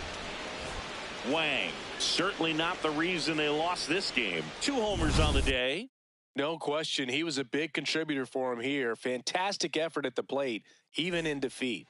[SPEAKER 1] Wang, certainly not the reason they lost this game. 2 homers on the day.
[SPEAKER 3] No question. He was a big contributor for him here. Fantastic effort at the plate, even in defeat.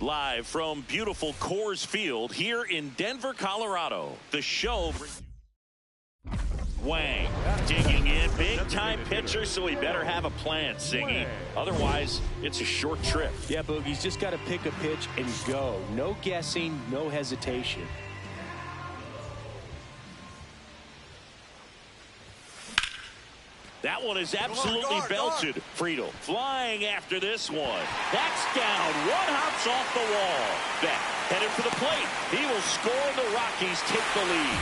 [SPEAKER 1] Live from beautiful Coors Field here in Denver, Colorado. The show brings you Wang digging in. Big-time pitcher, so he better have a plan, Singy. Otherwise, it's a short trip.
[SPEAKER 3] Yeah, Boogie's just got to pick a pitch and go. No guessing, no hesitation.
[SPEAKER 1] That one is absolutely belted. Friedel flying after this one. That's down. One hops off the wall. Back. Headed for the plate. He will score. The Rockies take the lead.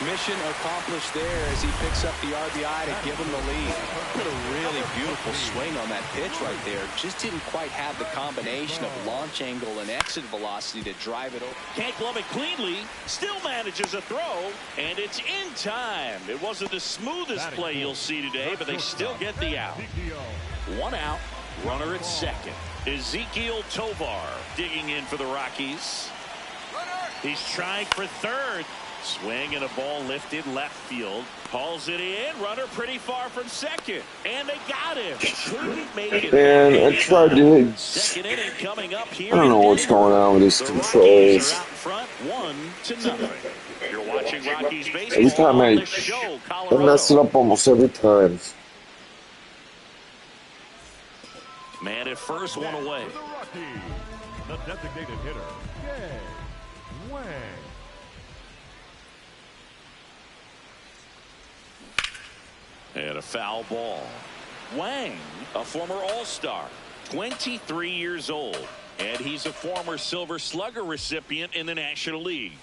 [SPEAKER 3] Mission accomplished there as he picks up the RBI to give him the lead. What a really beautiful swing on that pitch right there. Just didn't quite have the combination of launch angle and exit velocity to drive it over.
[SPEAKER 1] Can't glove it cleanly. Still manages a throw. And it's in time. It wasn't the smoothest play you'll see today, but they still get the out. 1 out. Runner at second. Ezekiel Tovar digging in for the Rockies. He's trying for third. Swing and a ball lifted left field. Hauls it in. Runner pretty far from second. And they got him. Couldn't make it.
[SPEAKER 5] Man, I tried to hit.
[SPEAKER 1] Second inning coming up here.
[SPEAKER 5] I don't know what's going on with his controls.
[SPEAKER 1] Rockies are out front 1-0. You're watching Rockies baseball.
[SPEAKER 5] Every time
[SPEAKER 1] on
[SPEAKER 5] I
[SPEAKER 1] this show, Colorado.
[SPEAKER 5] mess it up almost every time.
[SPEAKER 1] Man at first, one away.
[SPEAKER 2] The Rockies, the designated hitter, Jay Wang.
[SPEAKER 1] And a foul ball. Wang, a former All-Star, 23 years old, and he's a former Silver Slugger recipient in the National League.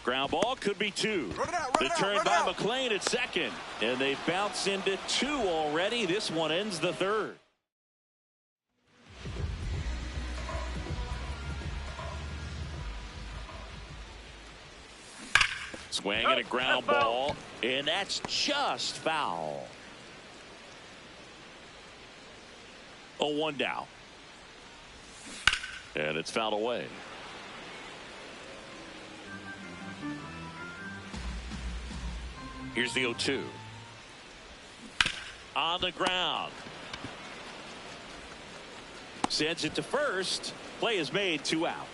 [SPEAKER 1] Ground ball could be 2. The turn by McClain at second, and they bounce into 2 already. This one ends the third. Swing and a ground ball, and that's just foul. 0-1 down. And it's fouled away. Here's the 0-2. On the ground. Sends it to first. Play is made, 2 out.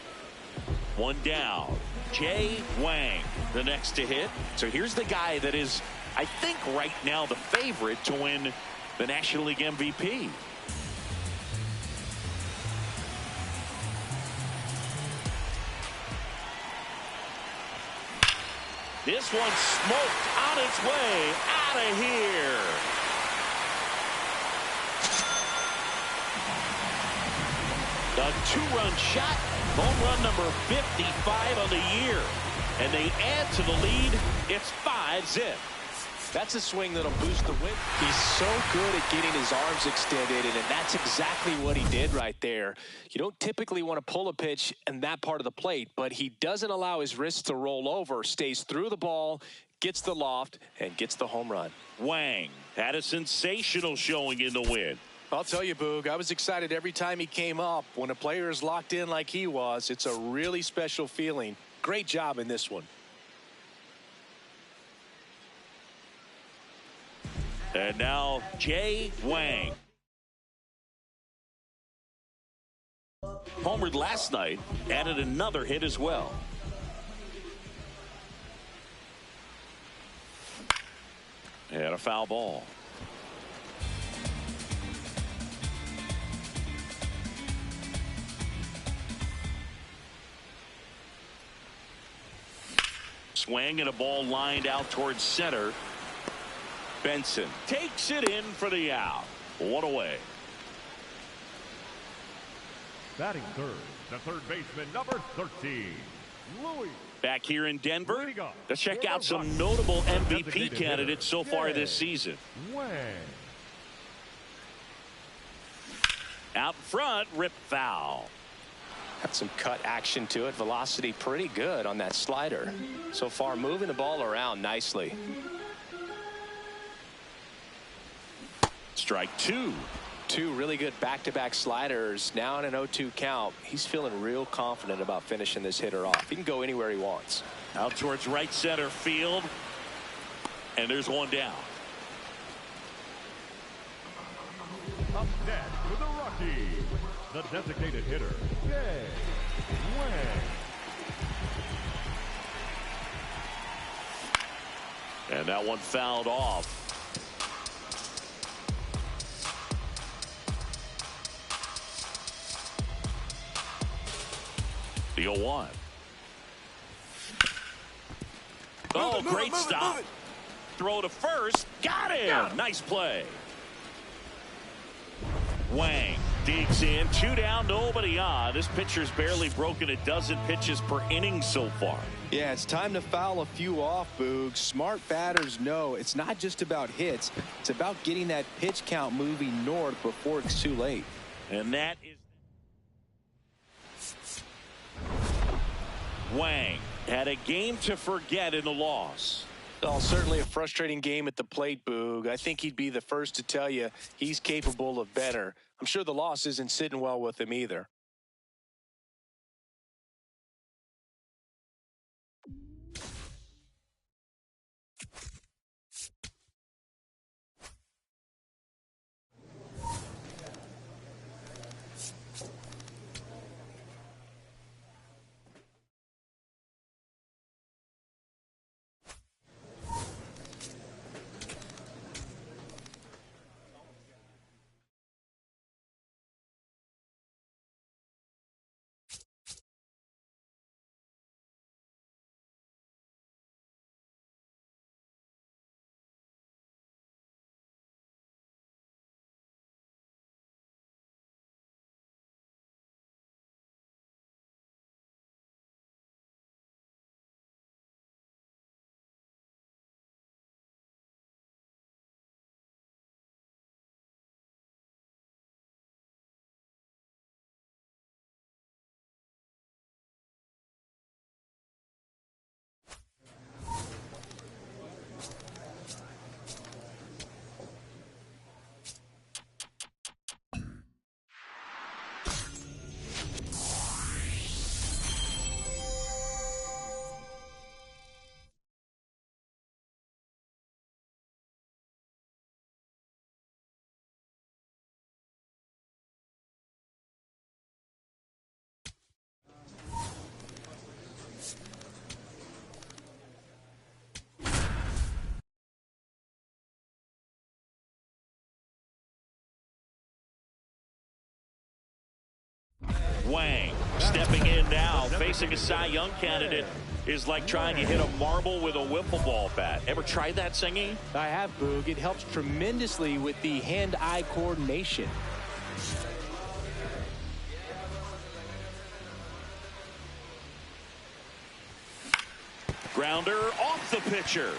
[SPEAKER 1] 1 down. Jay Wang, the next to hit. So here's the guy that is, I think, right now the favorite to win the National League MVP. This one smoked on its way out of here. A 2-run shot. Home run number 55 on the year. And they add to the lead. It's 5-zip.
[SPEAKER 3] That's a swing that'll boost the win. He's so good at getting his arms extended, and that's exactly what he did right there. You don't typically want to pull a pitch in that part of the plate, but he doesn't allow his wrists to roll over, stays through the ball, gets the loft, and gets the home run.
[SPEAKER 1] Wang had a sensational showing in the win.
[SPEAKER 3] I'll tell you, Boog, I was excited every time he came up. When a player is locked in like he was, it's a really special feeling. Great job in this one.
[SPEAKER 1] And now Jay Wang. Homered last night, added another hit as well. And a foul ball. Swing and a ball lined out towards center. Benson takes it in for the out. 1 away.
[SPEAKER 2] Batting third, the third baseman, number 13, Louis.
[SPEAKER 1] Back here in Denver, let's check out some notable MVP candidates so far this season.
[SPEAKER 2] Wang.
[SPEAKER 1] Out front, rip foul.
[SPEAKER 3] Had some cut action to it. Velocity pretty good on that slider. So far, moving the ball around nicely.
[SPEAKER 1] Strike 2.
[SPEAKER 3] 2 really good back-to-back sliders. Now in an 0-2 count. He's feeling real confident about finishing this hitter off. He can go anywhere he wants.
[SPEAKER 1] Out towards right center field. And there's 1 down.
[SPEAKER 2] Up next with the Rockies, the designated hitter, Jay Wang.
[SPEAKER 1] And that one fouled off. The 0-1. Oh, great stop. Throw to first. Got him. Nice play. Wang digs in. 2 down, nobody on. This pitcher's barely broken a dozen pitches per inning so far.
[SPEAKER 3] Yeah, it's time to foul a few off, Boog. Smart batters know it's not just about hits. It's about getting that pitch count moving north before it's too late.
[SPEAKER 1] And that is Wang had a game to forget in the loss.
[SPEAKER 3] Well, certainly a frustrating game at the plate, Boog. I think he'd be the first to tell you he's capable of better. I'm sure the loss isn't sitting well with him either.
[SPEAKER 1] Wang stepping in now, facing a Cy Young candidate is like trying to hit a marble with a wiffle ball bat. Ever tried that, Singy?
[SPEAKER 3] I have, Boog. It helps tremendously with the hand-eye coordination.
[SPEAKER 1] Grounder off the pitcher.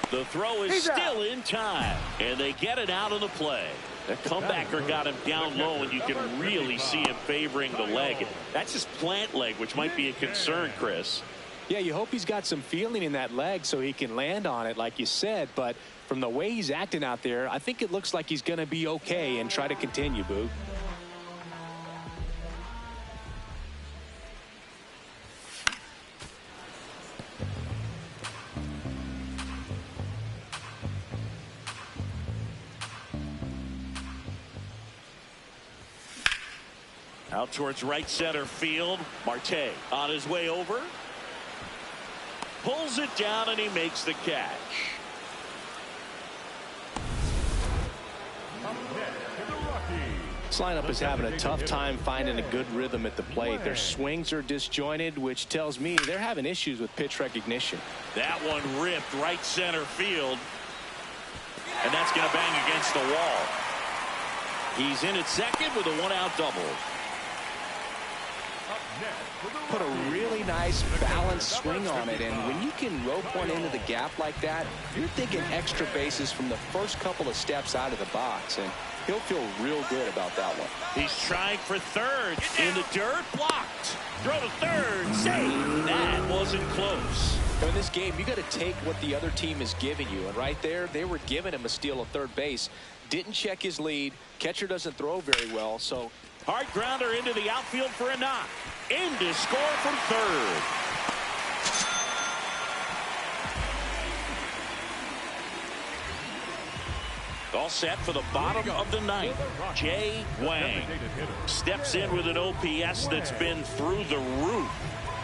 [SPEAKER 1] The throw is still in time, and they get it out of the play. The comebacker got him down low, and you can really see him favoring the leg. That's his plant leg, which might be a concern, Chris.
[SPEAKER 3] Yeah, you hope he's got some feeling in that leg so he can land on it, like you said. But from the way he's acting out there, I think it looks like he's going to be okay and try to continue, Boog.
[SPEAKER 1] Out towards right center field. Marte on his way over. Pulls it down and he makes the catch.
[SPEAKER 3] This lineup is having a tough time finding a good rhythm at the plate. Their swings are disjointed, which tells me they're having issues with pitch recognition.
[SPEAKER 1] That one ripped right center field. And that's going to bang against the wall. He's in at second with a 1-out double.
[SPEAKER 3] Put a really nice balanced swing on it, and when you can rope one into the gap like that, you're thinking extra bases from the first couple of steps out of the box, and he'll feel real good about that one.
[SPEAKER 1] He's trying for third in the dirt, blocked. Throw to third, safe. That wasn't close.
[SPEAKER 3] In this game, you got to take what the other team is giving you, and right there, they were giving him a steal of third base. Didn't check his lead. Catcher doesn't throw very well, so
[SPEAKER 1] hard grounder into the outfield for a knock. In to score from third. All set for the bottom of the ninth. Jay Wang steps in with an OPS that's been through the roof.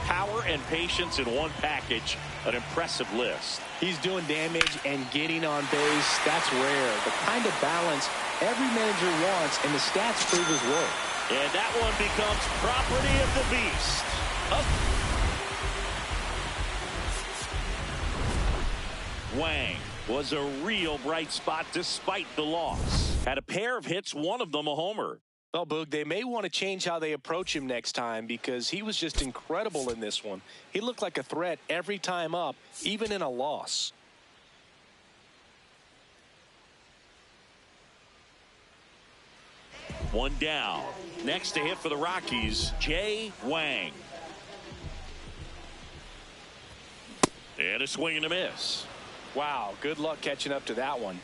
[SPEAKER 1] Power and patience in one package. An impressive list.
[SPEAKER 3] He's doing damage and getting on base. That's rare. The kind of balance every manager wants, and the stats prove his worth.
[SPEAKER 1] And that one becomes property of the beast. Wang was a real bright spot despite the loss. Had a pair of hits, one of them a homer.
[SPEAKER 3] Well, Boog, they may want to change how they approach him next time because he was just incredible in this one. He looked like a threat every time up, even in a loss.
[SPEAKER 1] One down. Next to hit for the Rockies, Jay Wang. And a swing and a miss.
[SPEAKER 3] Wow, good luck catching up to that one.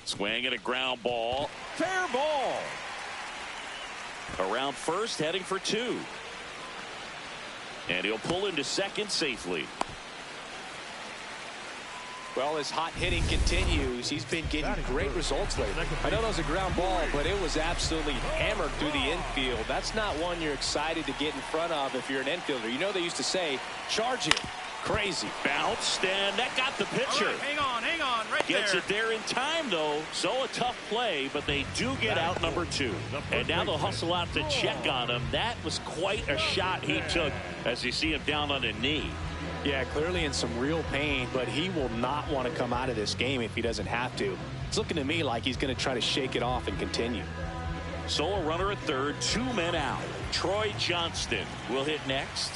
[SPEAKER 1] Swing and a ground ball. Fair ball. Around first, heading for two. And he'll pull into second safely.
[SPEAKER 3] Well, his hot hitting continues. He's been getting great results lately. I know that was a ground ball, but it was absolutely hammered through the infield. That's not one you're excited to get in front of if you're an infielder. You know they used to say, charge it. Crazy.
[SPEAKER 1] Bounced, and that got the pitcher.
[SPEAKER 4] Right, hang on, right
[SPEAKER 1] Gets
[SPEAKER 4] there.
[SPEAKER 1] it there in time, though. So a tough play, but they do get out number two. And now they'll hustle out to check on him. That was quite a shot he took as you see him down on a knee.
[SPEAKER 3] Yeah, clearly in some real pain, but he will not want to come out of this game if he doesn't have to. It's looking to me like he's going to try to shake it off and continue.
[SPEAKER 1] So a runner at third, 2 men out. Troy Johnston will hit next.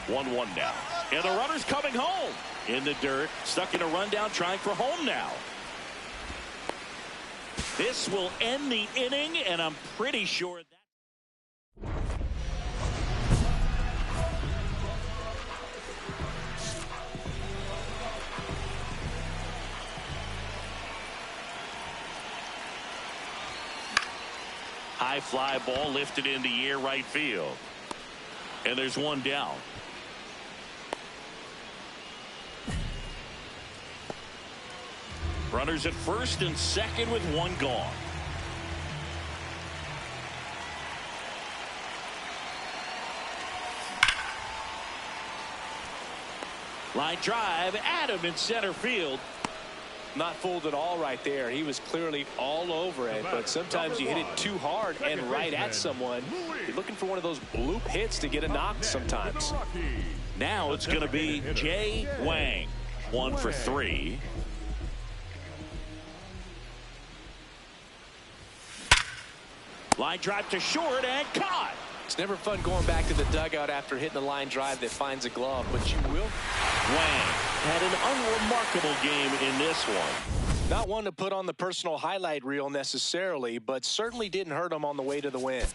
[SPEAKER 1] 1-1 now. And the runner's coming home. In the dirt, stuck in a rundown, trying for home now. This will end the inning, and I'm pretty sure that. High fly ball lifted in the air right field. And there's one down. Runners at first and second with one gone. Line drive, Adam in center field.
[SPEAKER 3] Not fooled at all right there. He was clearly all over it, but sometimes you hit it too hard and right at someone. You're looking for one of those bloop hits to get a knock sometimes.
[SPEAKER 1] Now it's going to be Jay Wang. 1 for 3. Line drive to short and caught.
[SPEAKER 3] It's never fun going back to the dugout after hitting a line drive that finds a glove, but you will.
[SPEAKER 1] Wang had an unremarkable game in this one.
[SPEAKER 3] Not one to put on the personal highlight reel necessarily, but certainly didn't hurt him on the way to the win.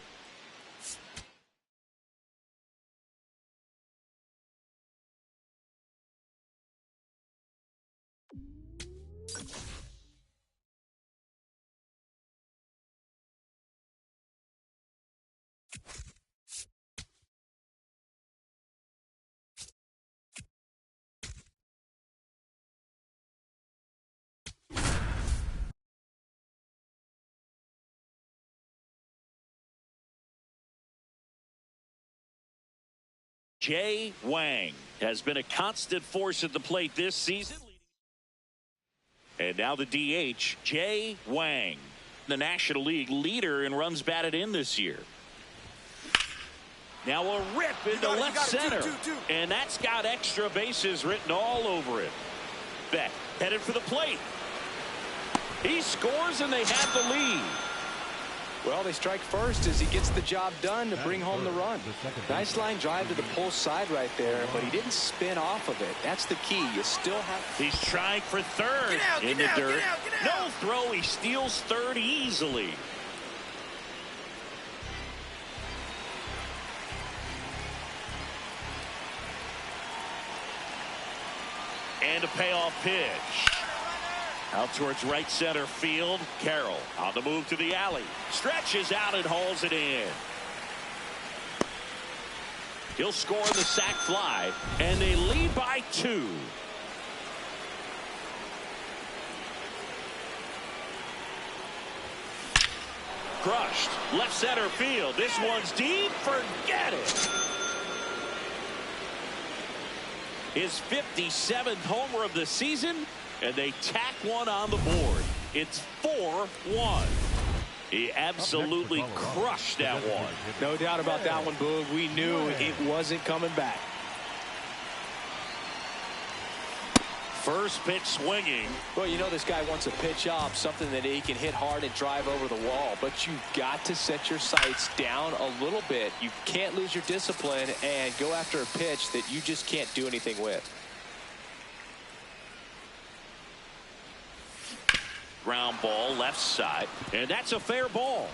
[SPEAKER 1] Jay Wang has been a constant force at the plate this season. And now the DH, Jay Wang, the National League leader in runs batted in this year. Now a rip into left center. And that's got extra bases written all over it. Beck headed for the plate. He scores and they have the lead.
[SPEAKER 3] Well, they strike first as he gets the job done to bring home the run. Nice line drive to the pull side right there, but he didn't spin off of it. That's the key. You still have.
[SPEAKER 1] He's trying for third in the dirt. No throw. He steals third easily. And a payoff pitch. Out towards right center field. Carroll on the move to the alley. Stretches out and hauls it in. He'll score the sac fly. And they lead by 2. Crushed. Left center field. This one's deep. Forget it. His 57th homer of the season. And they tack one on the board. It's 4-1. He absolutely crushed that one.
[SPEAKER 3] No doubt about that one, Boog. We knew it wasn't coming back.
[SPEAKER 1] First pitch swinging.
[SPEAKER 3] Well, you know this guy wants a pitch up, something that he can hit hard and drive over the wall. But you've got to set your sights down a little bit. You can't lose your discipline and go after a pitch that you just can't do anything with.
[SPEAKER 1] Ground ball left side, and that's a fair ball.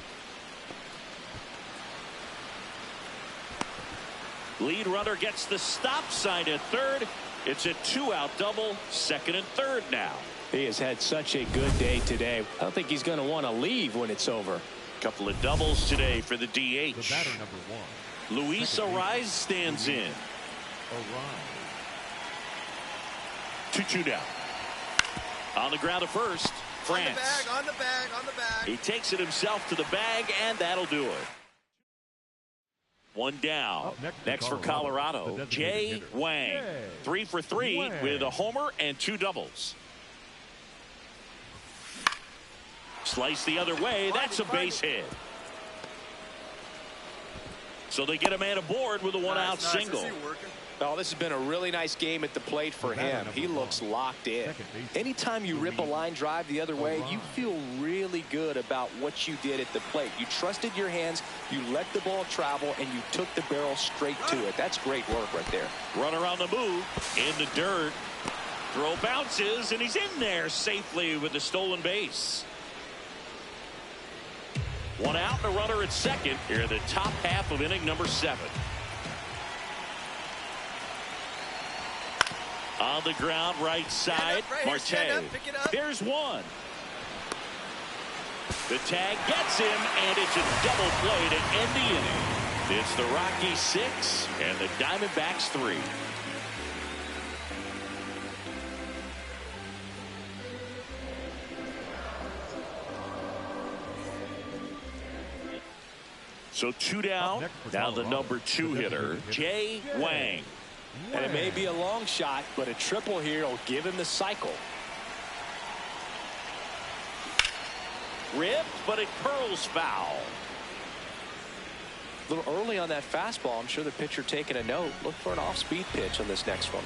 [SPEAKER 1] Lead runner gets the stop sign at third. It's a 2-out double, second and third now.
[SPEAKER 3] He has had such a good day today. I don't think he's going to want to leave when it's over.
[SPEAKER 1] Couple of doubles today for the DH.
[SPEAKER 2] The batter number 1.
[SPEAKER 1] Luis Arise stands in.
[SPEAKER 2] Arise.
[SPEAKER 1] 2-2 down. On the ground at first, France.
[SPEAKER 6] On the bag.
[SPEAKER 1] He takes it himself to the bag, and that'll do it. One down. Next for Colorado, Jay Wang. 3 for 3 with a homer and 2 doubles. Slice the other way. That's a base hit. So they get a man aboard with a one-out single.
[SPEAKER 3] Oh, this has been a really nice game at the plate for him. He looks locked in. Anytime you rip a line drive the other way, you feel really good about what you did at the plate. You trusted your hands, you let the ball travel, and you took the barrel straight to it. That's great work right there.
[SPEAKER 1] Runner on the move, in the dirt. Throw bounces, and he's in there safely with the stolen base. One out, and a runner at second here in the top half of inning number 7. On the ground, right side, Marte. There's one. The tag gets him, and it's a double play to end the inning. It's the Rockies 6 and the Diamondbacks 3. So 2 down. Now the number 2 hitter, Jay Wang.
[SPEAKER 3] And it may be a long shot, but a triple here will give him the cycle.
[SPEAKER 1] Ripped, but it curls foul.
[SPEAKER 3] A little early on that fastball. I'm sure the pitcher taking a note. Look for an off-speed pitch on this next one.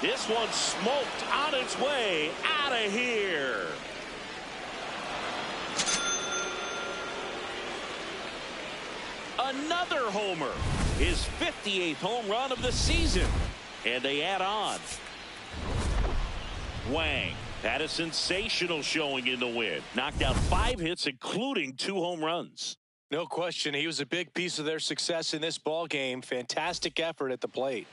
[SPEAKER 1] This one smoked on its way out of here. Another homer. His 58th home run of the season. And they add on. Wang had a sensational showing in the win. Knocked out 5 hits, including 2 home runs.
[SPEAKER 3] No question. He was a big piece of their success in this ball game. Fantastic effort at the plate.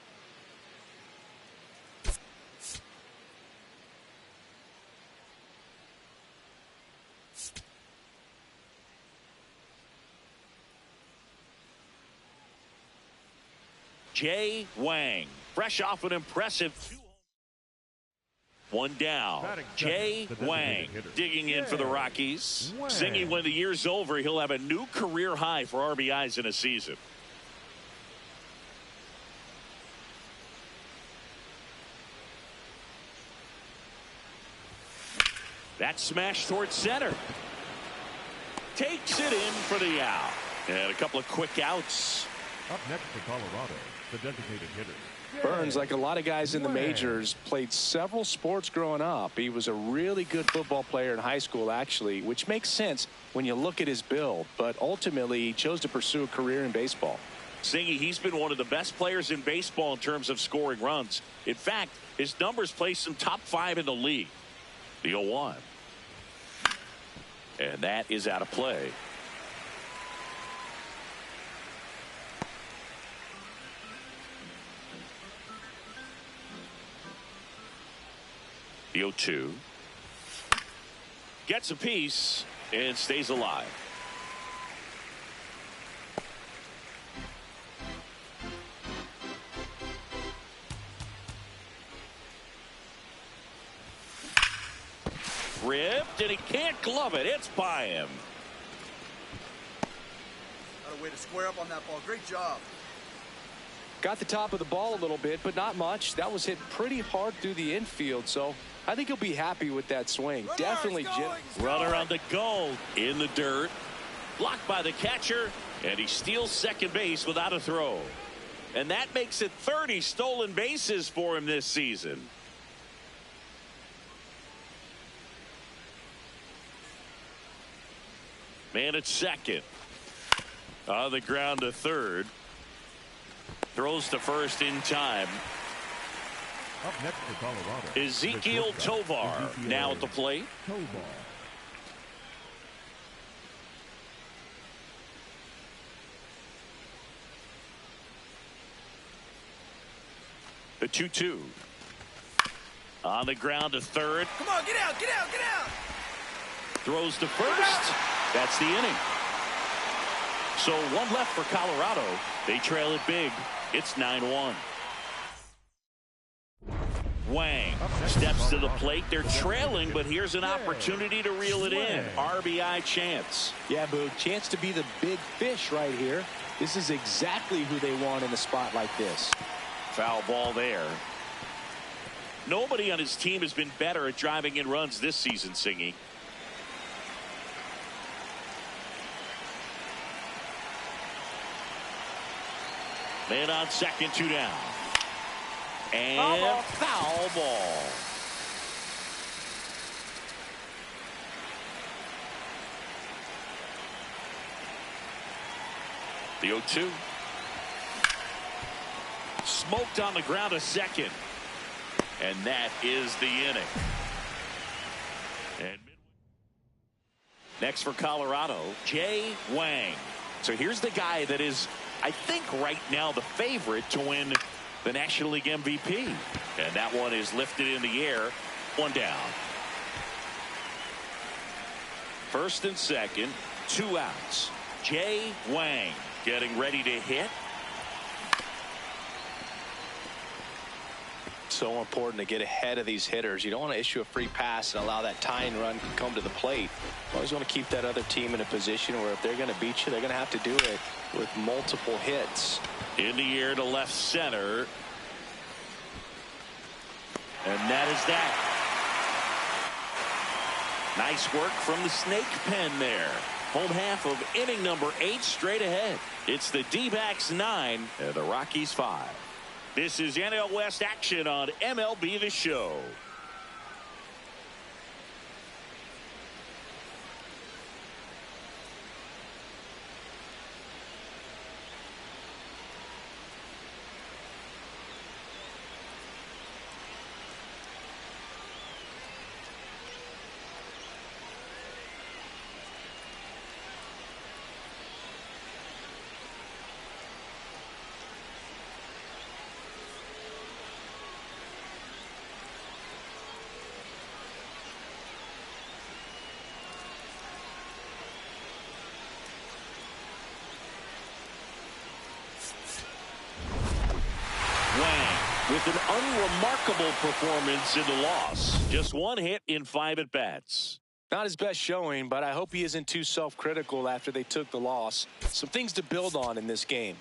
[SPEAKER 1] Jay Wang, fresh off an impressive 2. One down. Jay Wang digging in for the Rockies. Singing when the year's over, he'll have a new career high for RBIs in a season. That smash towards center. Takes it in for the out. And a couple of quick outs.
[SPEAKER 2] Up next for Colorado, the designated hitter.
[SPEAKER 3] Burns, like a lot of guys in the majors, played several sports growing up. He was a really good football player in high school, actually, which makes sense when you look at his build. But ultimately, he chose to pursue a career in baseball.
[SPEAKER 1] Singy, he's been one of the best players in baseball in terms of scoring runs. In fact, his numbers place him top 5 in the league. The 0-1. And that is out of play. The 0-2. Gets a piece and stays alive. Ripped, and he can't glove it. It's by him.
[SPEAKER 6] Got a way to square up on that ball. Great job.
[SPEAKER 3] Got the top of the ball a little bit, but not much. That was hit pretty hard through the infield, so I think he'll be happy with that swing. Definitely.
[SPEAKER 1] Runner on the goal in the dirt. Blocked by the catcher, And he steals second base without a throw. And that makes it 30 stolen bases for him this season. Man at second. On the ground to third. Throws to first in time.
[SPEAKER 2] Up next for Colorado,
[SPEAKER 1] Ezekiel Tovar now at the plate.
[SPEAKER 2] Tovar.
[SPEAKER 1] The 2-2. On the ground to third.
[SPEAKER 6] Come on, get out, get out, get out.
[SPEAKER 1] Throws to first. That's the inning. So one left for Colorado. They trail it big. It's 9-1. Wang steps to the plate. They're trailing, but here's an opportunity to reel it in. RBI chance.
[SPEAKER 3] Yeah, Boog, chance to be the big fish right here. This is exactly who they want in a spot like this.
[SPEAKER 1] Foul ball there. Nobody on his team has been better at driving in runs this season, Singy. Man on second, 2 down. And foul ball. The 0-2. Smoked on the ground to second. And that is the inning. And next for Colorado, Jay Wang. So here's the guy that is, I think, right now the favorite to win the National League MVP. And that one is lifted in the air. 1 down. First and second, 2 outs. Jay Wang getting ready to hit.
[SPEAKER 3] So important to get ahead of these hitters. You don't want to issue a free pass and allow that tying run to come to the plate. You always want to keep that other team in a position where if they're going to beat you, they're going to have to do it with multiple hits.
[SPEAKER 1] In the air to left center. And that is that. Nice work from the snake pen there. Home half of inning number 8 straight ahead. It's the D-backs 9 and the Rockies 5. This is NL West action on MLB The Show. With an unremarkable performance in the loss. Just 1 hit in 5 at-bats.
[SPEAKER 3] Not his best showing, but I hope he isn't too self-critical after they took the loss. Some things to build on in this game.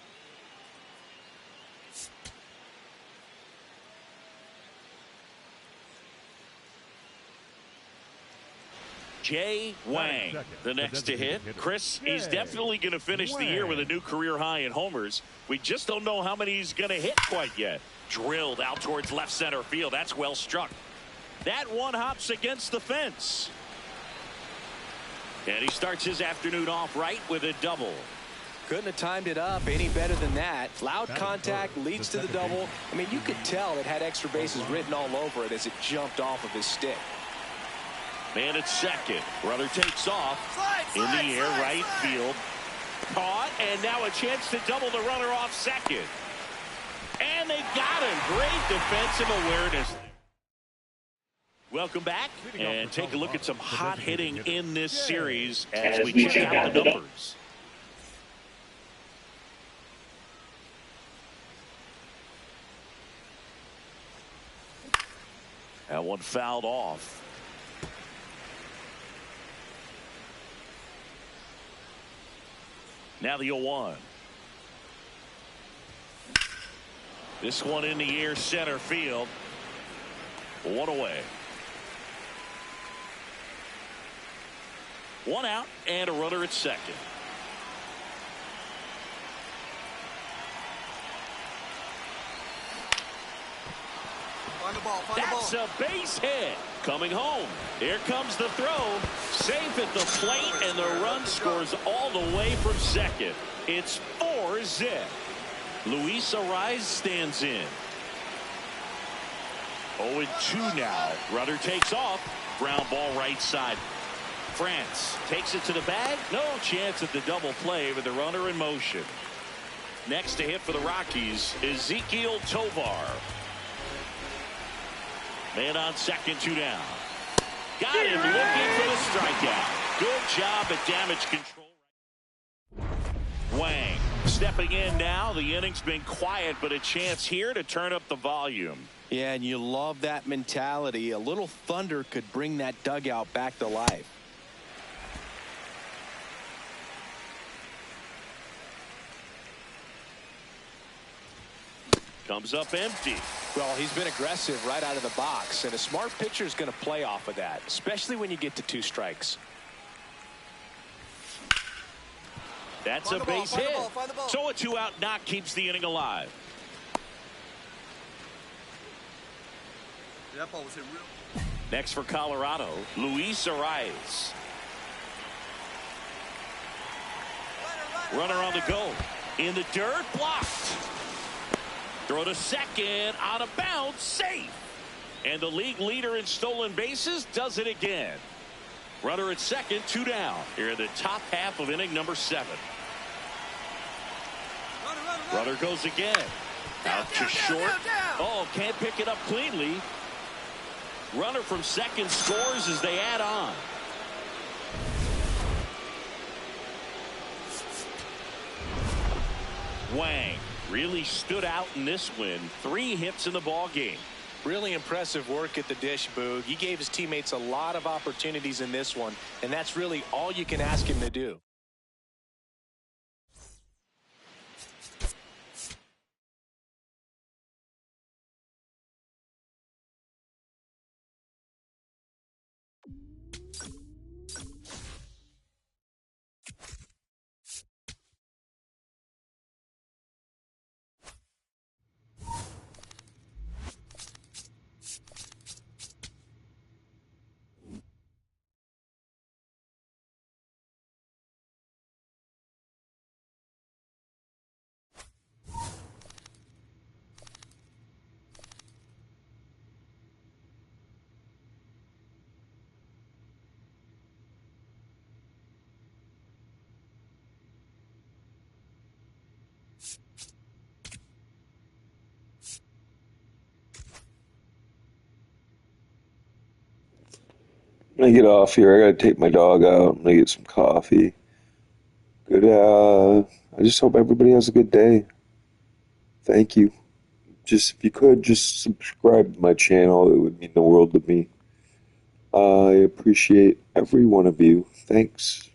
[SPEAKER 1] Jay Wang, the next to hit. Chris, he's definitely going to finish the year with a new career high in homers. We just don't know how many he's going to hit quite yet. Drilled out towards left center field. That's well struck. That one hops against the fence. And he starts his afternoon off right with a double.
[SPEAKER 3] Couldn't have timed it up any better than that. Loud contact leads to the double. I mean, you could tell it had extra bases written all over it as it jumped off of his stick.
[SPEAKER 1] Man at second. Runner takes off. In the air, right field. Caught, and now a chance to double the runner off second. And they got him. Great defensive awareness. Welcome back, and take a look at some hot hitting in this series as we check out the numbers. That one fouled off. Now the 0-1. This one in the air, center field. 1 away. 1 out and a runner at second.
[SPEAKER 6] Find the ball. Find
[SPEAKER 1] That's
[SPEAKER 6] the ball.
[SPEAKER 1] a base hit. Coming home. Here comes the throw. Safe at the plate, and the run scores all the way from second. It's 4-0. Luis Ariz stands in. 0-2 now. Runner takes off. Ground ball right side. France takes it to the bag. No chance at the double play with the runner in motion. Next to hit for the Rockies, Ezequiel Tovar. Man on second, 2 down. Got him looking for the strikeout. Good job at damage control. Wang stepping in now. The inning's been quiet, but a chance here to turn up the volume.
[SPEAKER 3] Yeah, and you love that mentality. A little thunder could bring that dugout back to life.
[SPEAKER 1] Comes up empty.
[SPEAKER 3] Well, he's been aggressive right out of the box, and a smart pitcher is going to play off of that, especially when you get to 2 strikes.
[SPEAKER 1] That's a base hit. So a 2-out knock keeps the inning alive.
[SPEAKER 6] That ball was hit real.
[SPEAKER 1] Next for Colorado, Luis Ariz. Runner on the go. In the dirt, blocked. Throw to second, out of bounds, safe. And the league leader in stolen bases does it again. Runner at second, 2 down. Here in the top half of inning number 7. Runner goes again. Out to short. Oh, can't pick it up cleanly. Runner from second scores as they add on. Wang really stood out in this win. 3 hits in the ball game.
[SPEAKER 3] Really impressive work at the dish, Boog. He gave his teammates a lot of opportunities in this one, and that's really all you can ask him to do.
[SPEAKER 5] When I get off here, I gotta take my dog out and I get some coffee. Good. I just hope everybody has a good day. Thank you. Just if you could, just subscribe to my channel. It would mean the world to me. I appreciate every one of you. Thanks.